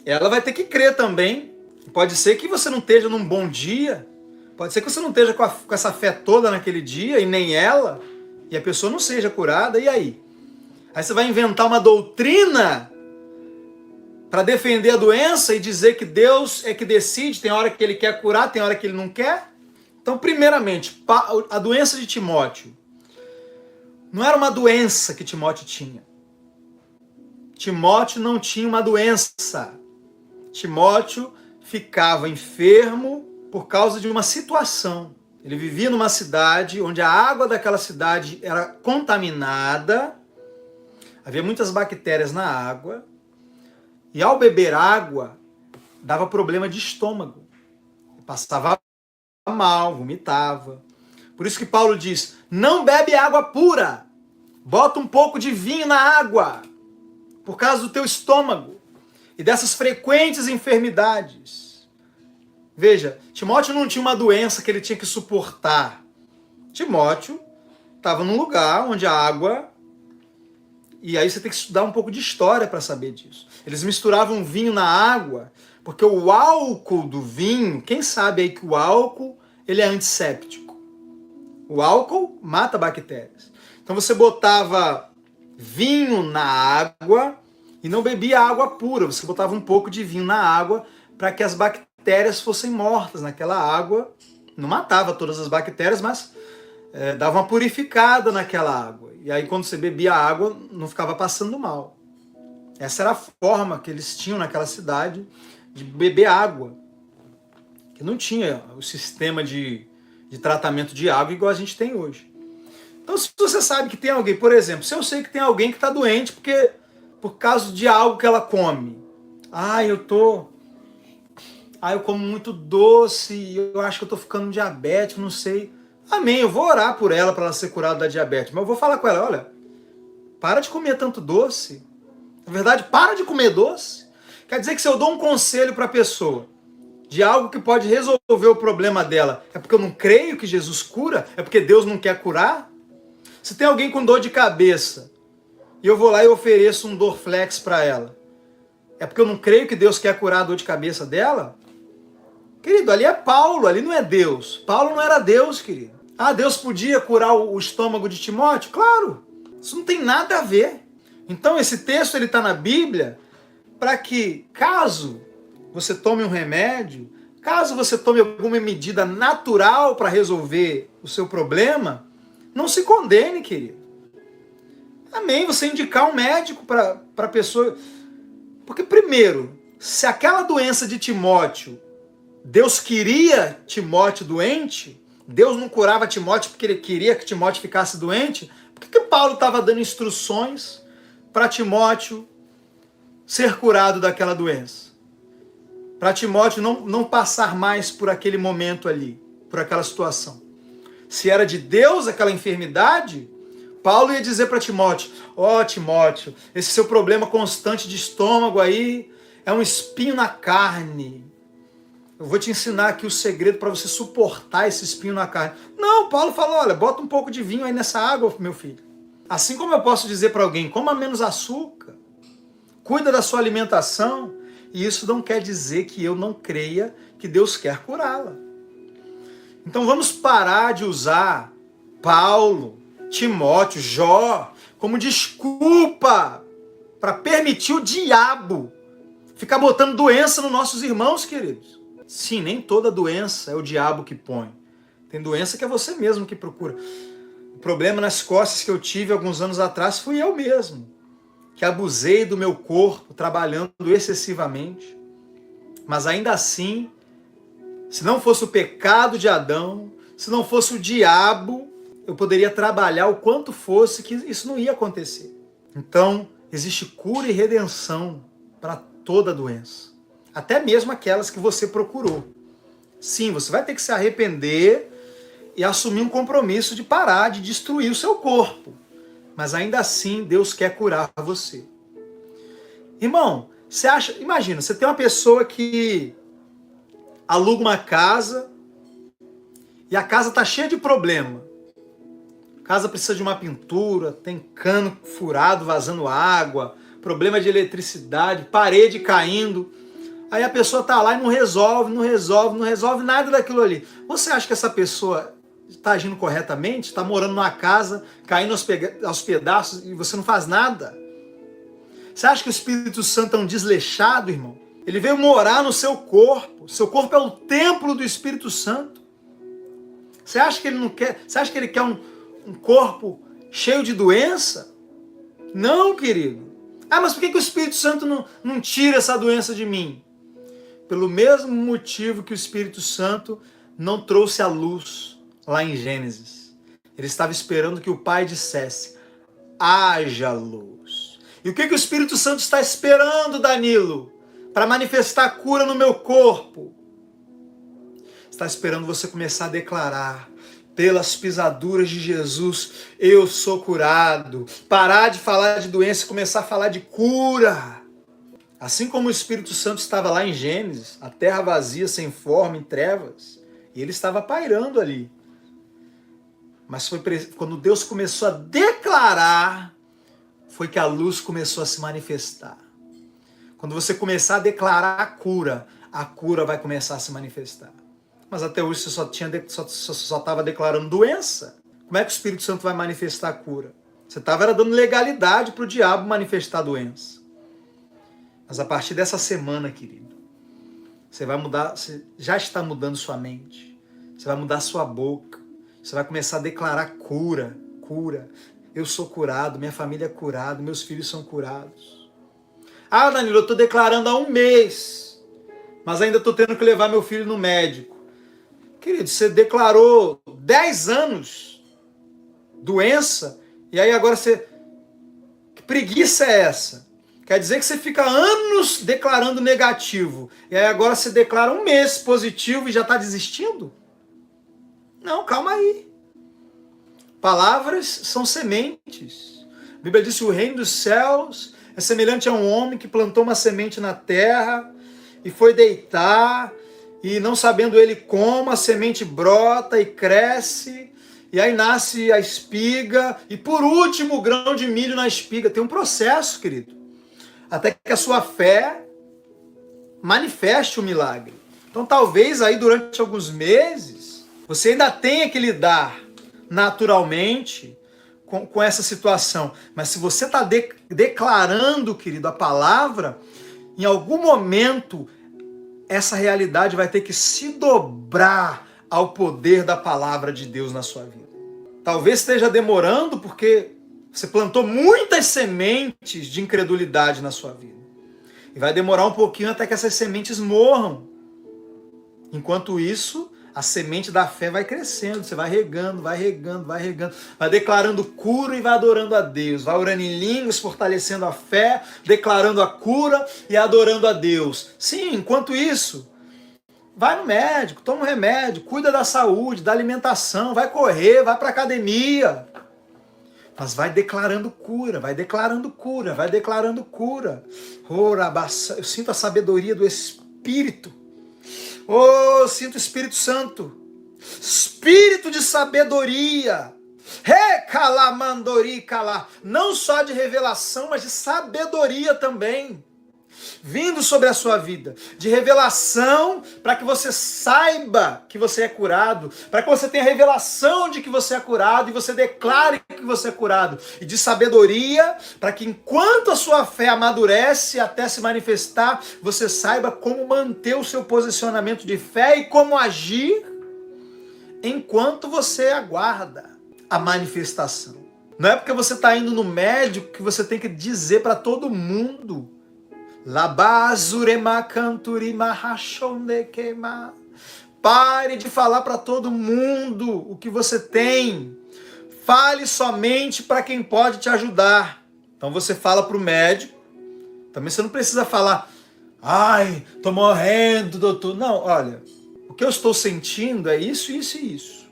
Ela vai ter que crer também. Pode ser que você não esteja num bom dia, pode ser que você não esteja com essa fé toda naquele dia, e nem ela, e a pessoa não seja curada, e aí? Aí você vai inventar uma doutrina para defender a doença e dizer que Deus é que decide, tem hora que ele quer curar, tem hora que ele não quer? Então, primeiramente, a doença de Timóteo não era uma doença que Timóteo tinha. Timóteo não tinha uma doença. Timóteo ficava enfermo por causa de uma situação. Ele vivia numa cidade onde a água daquela cidade era contaminada, havia muitas bactérias na água, e ao beber água, dava problema de estômago. Passava mal, vomitava. Por isso que Paulo diz, não bebe água pura, bota um pouco de vinho na água, por causa do teu estômago e dessas frequentes enfermidades. Veja, Timóteo não tinha uma doença que ele tinha que suportar. Timóteo estava num lugar onde a água... E aí você tem que estudar um pouco de história para saber disso. Eles misturavam vinho na água, porque o álcool do vinho, quem sabe aí que o álcool ele é antisséptico. O álcool mata bactérias. Então você botava vinho na água e não bebia água pura. Você botava um pouco de vinho na água para que as bactérias fossem mortas naquela água. Não matava todas as bactérias, mas dava uma purificada naquela água. E aí quando você bebia a água, não ficava passando mal. Essa era a forma que eles tinham naquela cidade de beber água. Que não tinha o sistema de tratamento de água igual a gente tem hoje. Então se você sabe que tem alguém, por exemplo, se eu sei que tem alguém que está doente por causa de algo que ela come. Eu como muito doce, eu acho que eu estou ficando diabético, não sei... Amém, eu vou orar por ela para ela ser curada da diabetes, mas eu vou falar com ela, olha, para de comer tanto doce. Na verdade, para de comer doce. Quer dizer que se eu dou um conselho para a pessoa de algo que pode resolver o problema dela, é porque eu não creio que Jesus cura? É porque Deus não quer curar? Se tem alguém com dor de cabeça e eu vou lá e ofereço um Dorflex para ela, é porque eu não creio que Deus quer curar a dor de cabeça dela? Querido, ali é Paulo, ali não é Deus. Paulo não era Deus, querido. Deus podia curar o estômago de Timóteo? Claro, isso não tem nada a ver. Então esse texto está na Bíblia para que, caso você tome um remédio, caso você tome alguma medida natural para resolver o seu problema, não se condene, querido. Amém, você indicar um médico para a pessoa. Porque primeiro, se aquela doença de Timóteo, Deus queria Timóteo doente... Deus não curava Timóteo porque ele queria que Timóteo ficasse doente? Por que Paulo estava dando instruções para Timóteo ser curado daquela doença? Para Timóteo não passar mais por aquele momento ali, por aquela situação. Se era de Deus aquela enfermidade, Paulo ia dizer para Timóteo, Timóteo, esse seu problema constante de estômago aí é um espinho na carne. Eu vou te ensinar aqui o segredo para você suportar esse espinho na carne. Não, Paulo falou, olha, bota um pouco de vinho aí nessa água, meu filho. Assim como eu posso dizer para alguém, coma menos açúcar, cuida da sua alimentação, e isso não quer dizer que eu não creia que Deus quer curá-la. Então vamos parar de usar Paulo, Timóteo, Jó, como desculpa para permitir o diabo ficar botando doença nos nossos irmãos, queridos. Sim, nem toda doença é o diabo que põe. Tem doença que é você mesmo que procura. O problema nas costas que eu tive alguns anos atrás fui eu mesmo, que abusei do meu corpo, trabalhando excessivamente. Mas ainda assim, se não fosse o pecado de Adão, se não fosse o diabo, eu poderia trabalhar o quanto fosse, que isso não ia acontecer. Então, existe cura e redenção para toda doença. Até mesmo aquelas que você procurou. Sim, você vai ter que se arrepender e assumir um compromisso de parar de destruir o seu corpo. Mas ainda assim, Deus quer curar você. Irmão, imagina, você tem uma pessoa que aluga uma casa e a casa está cheia de problema. casa precisa de uma pintura, tem cano furado vazando água, problema de eletricidade, parede caindo. Aí a pessoa está lá e não resolve nada daquilo ali. Você acha que essa pessoa está agindo corretamente? Está morando numa casa, caindo aos pedaços e você não faz nada? Você acha que o Espírito Santo é um desleixado, irmão? Ele veio morar no seu corpo. Seu corpo é o templo do Espírito Santo. Você acha que ele não quer? Você acha que ele quer um corpo cheio de doença? Não, querido. Ah, mas por que o Espírito Santo não tira essa doença de mim? Pelo mesmo motivo que o Espírito Santo não trouxe a luz lá em Gênesis. Ele estava esperando que o Pai dissesse: haja luz. E o que o Espírito Santo está esperando, Danilo, para manifestar cura no meu corpo? Está esperando você começar a declarar: pelas pisaduras de Jesus, eu sou curado. Parar de falar de doença e começar a falar de cura. Assim como o Espírito Santo estava lá em Gênesis, a terra vazia, sem forma, em trevas, e ele estava pairando ali. Mas foi quando Deus começou a declarar, foi que a luz começou a se manifestar. Quando você começar a declarar a cura vai começar a se manifestar. Mas até hoje você só estava declarando doença. Como é que o Espírito Santo vai manifestar a cura? Você estava dando legalidade para o diabo manifestar a doença. Mas a partir dessa semana, querido, você vai mudar, você já está mudando sua mente. Você vai mudar sua boca. Você vai começar a declarar cura. Eu sou curado, minha família é curada, meus filhos são curados. Ah, Danilo, eu estou declarando há 1 mês, mas ainda estou tendo que levar meu filho no médico. Querido, você declarou 10 anos doença, e aí agora você... Que preguiça é essa? Quer dizer que você fica anos declarando negativo, e aí agora você declara 1 mês positivo e já está desistindo? Não, calma aí. Palavras são sementes. A Bíblia diz que o reino dos céus é semelhante a um homem que plantou uma semente na terra e foi deitar, e não sabendo ele como, a semente brota e cresce, e aí nasce a espiga, e por último o grão de milho na espiga. Tem um processo, querido, até que a sua fé manifeste o milagre. Então talvez aí durante alguns meses, você ainda tenha que lidar naturalmente com essa situação. Mas se você está declarando, querido, a palavra, em algum momento essa realidade vai ter que se dobrar ao poder da palavra de Deus na sua vida. Talvez esteja demorando porque você plantou muitas sementes de incredulidade na sua vida. E vai demorar um pouquinho até que essas sementes morram. Enquanto isso, a semente da fé vai crescendo. Você vai regando, vai declarando cura e vai adorando a Deus. Vai orando em línguas, fortalecendo a fé, declarando a cura e adorando a Deus. Sim, enquanto isso, vai no médico, toma um remédio, cuida da saúde, da alimentação, vai correr, vai para a academia. Mas vai declarando cura, vai declarando cura. Eu sinto a sabedoria do Espírito. Oh, eu sinto o Espírito Santo. Espírito de sabedoria. Não só de revelação, mas de sabedoria também. Vindo sobre a sua vida, de revelação, para que você saiba que você é curado, para que você tenha revelação de que você é curado e você declare que você é curado, e de sabedoria, para que enquanto a sua fé amadurece até se manifestar, você saiba como manter o seu posicionamento de fé e como agir enquanto você aguarda a manifestação. Não é porque você está indo no médico que você tem que dizer para todo mundo: pare de falar para todo mundo o que você tem. Fale somente para quem pode te ajudar. Então você fala para o médico. Também você não precisa falar: ai, estou morrendo, doutor. Não, olha, o que eu estou sentindo é isso, isso e isso.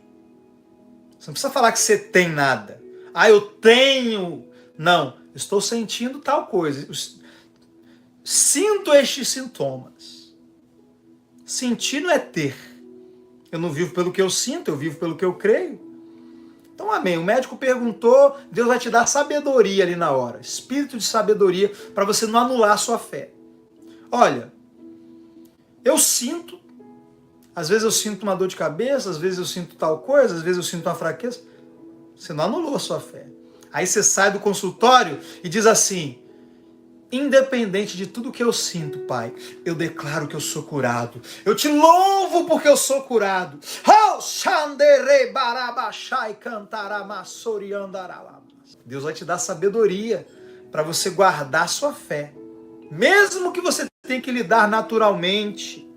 Você não precisa falar que você tem nada. Ah, eu tenho. Não, estou sentindo tal coisa. Sinto estes sintomas. Sentir não é ter. Eu não vivo pelo que eu sinto, eu vivo pelo que eu creio. Então, amém. O médico perguntou, Deus vai te dar sabedoria ali na hora. Espírito de sabedoria para você não anular a sua fé. Olha, eu sinto, às vezes eu sinto uma dor de cabeça, às vezes eu sinto tal coisa, às vezes eu sinto uma fraqueza. Você não anulou a sua fé. Aí você sai do consultório e diz assim: independente de tudo que eu sinto, Pai, eu declaro que eu sou curado. Eu te louvo porque eu sou curado. Deus vai te dar sabedoria para você guardar sua fé. Mesmo que você tenha que lidar naturalmente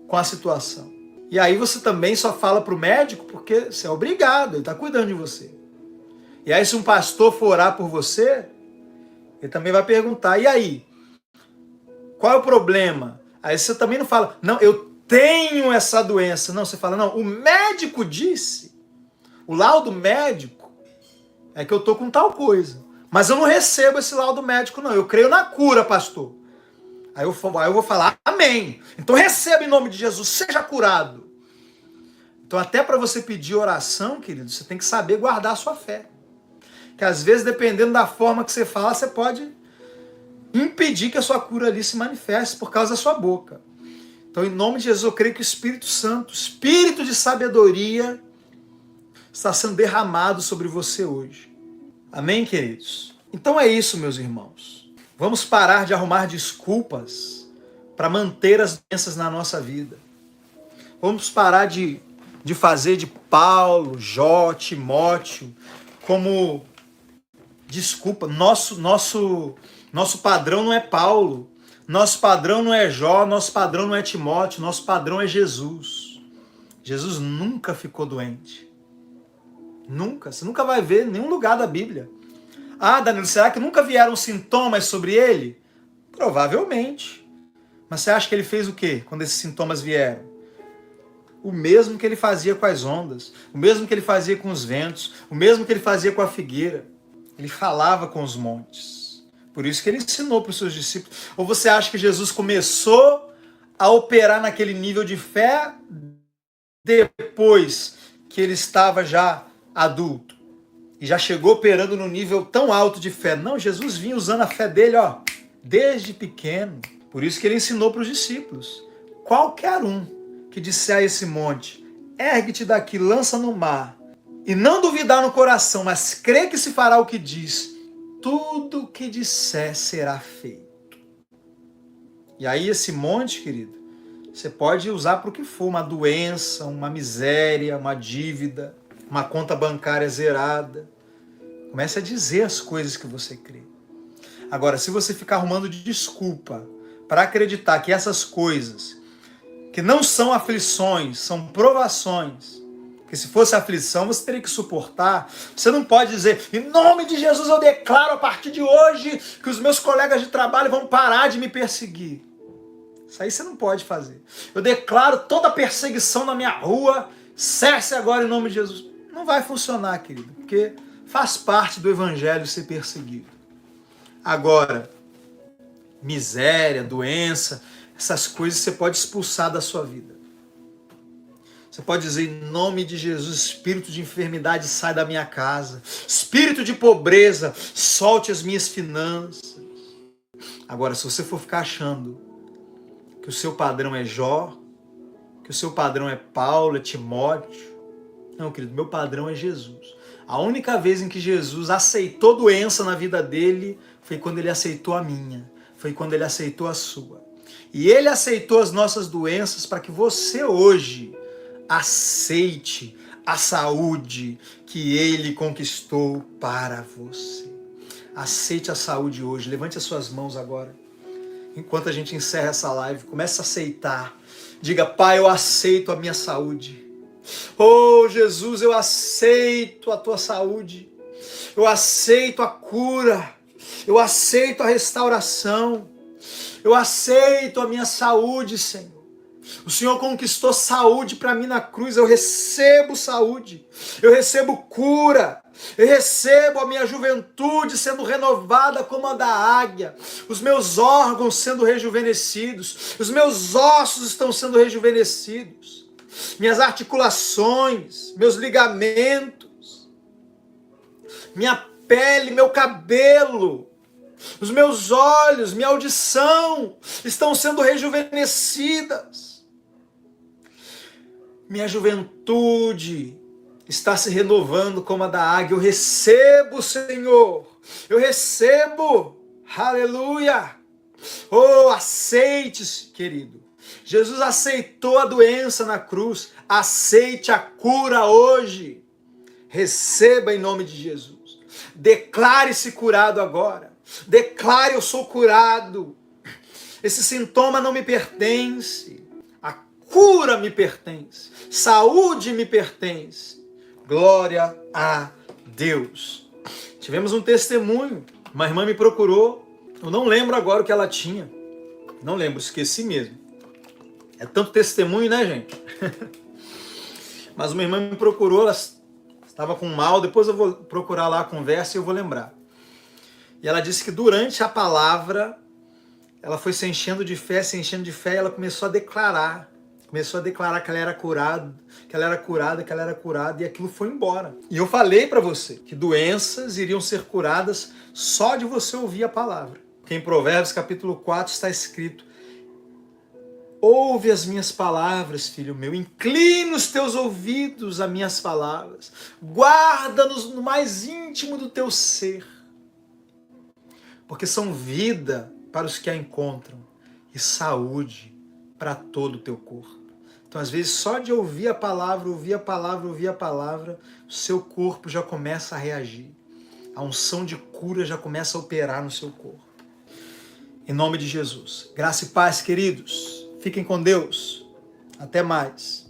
com a situação. E aí você também só fala para o médico porque você é obrigado, ele está cuidando de você. E aí se um pastor for orar por você, ele também vai perguntar, e aí? Qual é o problema? Aí você também não fala, não, eu tenho essa doença. Não, você fala, não, o médico disse. O laudo médico é que eu tô com tal coisa. Mas eu não recebo esse laudo médico, não. Eu creio na cura, pastor. Aí eu vou falar, amém. Então receba em nome de Jesus, seja curado. Então até para você pedir oração, querido, você tem que saber guardar a sua fé. Que às vezes, dependendo da forma que você fala, você pode impedir que a sua cura ali se manifeste por causa da sua boca. Então, em nome de Jesus, eu creio que o Espírito Santo, Espírito de sabedoria, está sendo derramado sobre você hoje. Amém, queridos? Então é isso, meus irmãos. Vamos parar de arrumar desculpas para manter as doenças na nossa vida. Vamos parar de fazer de Paulo, Jó, Timóteo, como desculpa. Nosso padrão não é Paulo, nosso padrão não é Jó, nosso padrão não é Timóteo, nosso padrão é Jesus. Jesus nunca ficou doente. Nunca. Você nunca vai ver em nenhum lugar da Bíblia. Ah, Danilo, será que nunca vieram sintomas sobre ele? Provavelmente. Mas você acha que ele fez o quê quando esses sintomas vieram? O mesmo que ele fazia com as ondas, o mesmo que ele fazia com os ventos, o mesmo que ele fazia com a figueira. Ele falava com os montes. Por isso que ele ensinou para os seus discípulos. Ou você acha que Jesus começou a operar naquele nível de fé depois que ele estava já adulto? E já chegou operando no nível tão alto de fé? Não, Jesus vinha usando a fé dele, desde pequeno. Por isso que ele ensinou para os discípulos. Qualquer um que disser a esse monte, ergue-te daqui, lança no mar, e não duvidar no coração, mas crer que se fará o que diz, tudo o que disser será feito. E aí esse monte, querido, você pode usar para o que for, uma doença, uma miséria, uma dívida, uma conta bancária zerada. Comece a dizer as coisas que você crê. Agora, se você ficar arrumando de desculpa para acreditar que essas coisas, que não são aflições, são provações, que se fosse aflição você teria que suportar, você não pode dizer, em nome de Jesus eu declaro a partir de hoje que os meus colegas de trabalho vão parar de me perseguir. Isso aí você não pode fazer. Eu declaro toda perseguição na minha rua, cesse agora em nome de Jesus. Não vai funcionar, querido, porque faz parte do evangelho ser perseguido. Agora, miséria, doença, essas coisas você pode expulsar da sua vida. Você pode dizer, em nome de Jesus, espírito de enfermidade, sai da minha casa. Espírito de pobreza, solte as minhas finanças. Agora, se você for ficar achando que o seu padrão é Jó, que o seu padrão é Paulo, é Timóteo, não, querido, meu padrão é Jesus. A única vez em que Jesus aceitou doença na vida dele foi quando ele aceitou a minha, foi quando ele aceitou a sua. E ele aceitou as nossas doenças para que você hoje aceite a saúde que ele conquistou para você. Aceite a saúde hoje. Levante as suas mãos agora. Enquanto a gente encerra essa live, comece a aceitar. Diga, Pai, eu aceito a minha saúde. Oh, Jesus, eu aceito a tua saúde. Eu aceito a cura. Eu aceito a restauração. Eu aceito a minha saúde, Senhor. O Senhor conquistou saúde para mim na cruz. Eu recebo saúde. Eu recebo cura. Eu recebo a minha juventude sendo renovada como a da águia. Os meus órgãos sendo rejuvenescidos. Os meus ossos estão sendo rejuvenescidos. Minhas articulações, meus ligamentos. minha pele, meu cabelo, os meus olhos, minha audição estão sendo rejuvenescidas. Minha juventude está se renovando como a da águia. Eu recebo, Senhor. Eu recebo. Aleluia. Oh, aceite, querido. Jesus aceitou a doença na cruz. Aceite a cura hoje. Receba em nome de Jesus. Declare-se curado agora. Declare: eu sou curado. Esse sintoma não me pertence. A cura me pertence. Saúde me pertence. Glória a Deus. Tivemos um testemunho. Uma irmã me procurou. Eu não lembro agora o que ela tinha. Não lembro, esqueci mesmo. É tanto testemunho, né, gente? Mas uma irmã me procurou, ela estava com mal. Depois eu vou procurar lá a conversa e eu vou lembrar. E ela disse que durante a palavra, ela foi se enchendo de fé, e ela começou a declarar. Começou a declarar que ela era curada, e aquilo foi embora. E eu falei para você que doenças iriam ser curadas só de você ouvir a palavra. Porque em Provérbios capítulo 4 está escrito: ouve as minhas palavras, filho meu, inclina os teus ouvidos às minhas palavras, guarda-nos no mais íntimo do teu ser, porque são vida para os que a encontram e saúde para todo o teu corpo. Então, às vezes, só de ouvir a palavra, o seu corpo já começa a reagir. A unção de cura já começa a operar no seu corpo. Em nome de Jesus. Graça e paz, queridos. Fiquem com Deus. Até mais.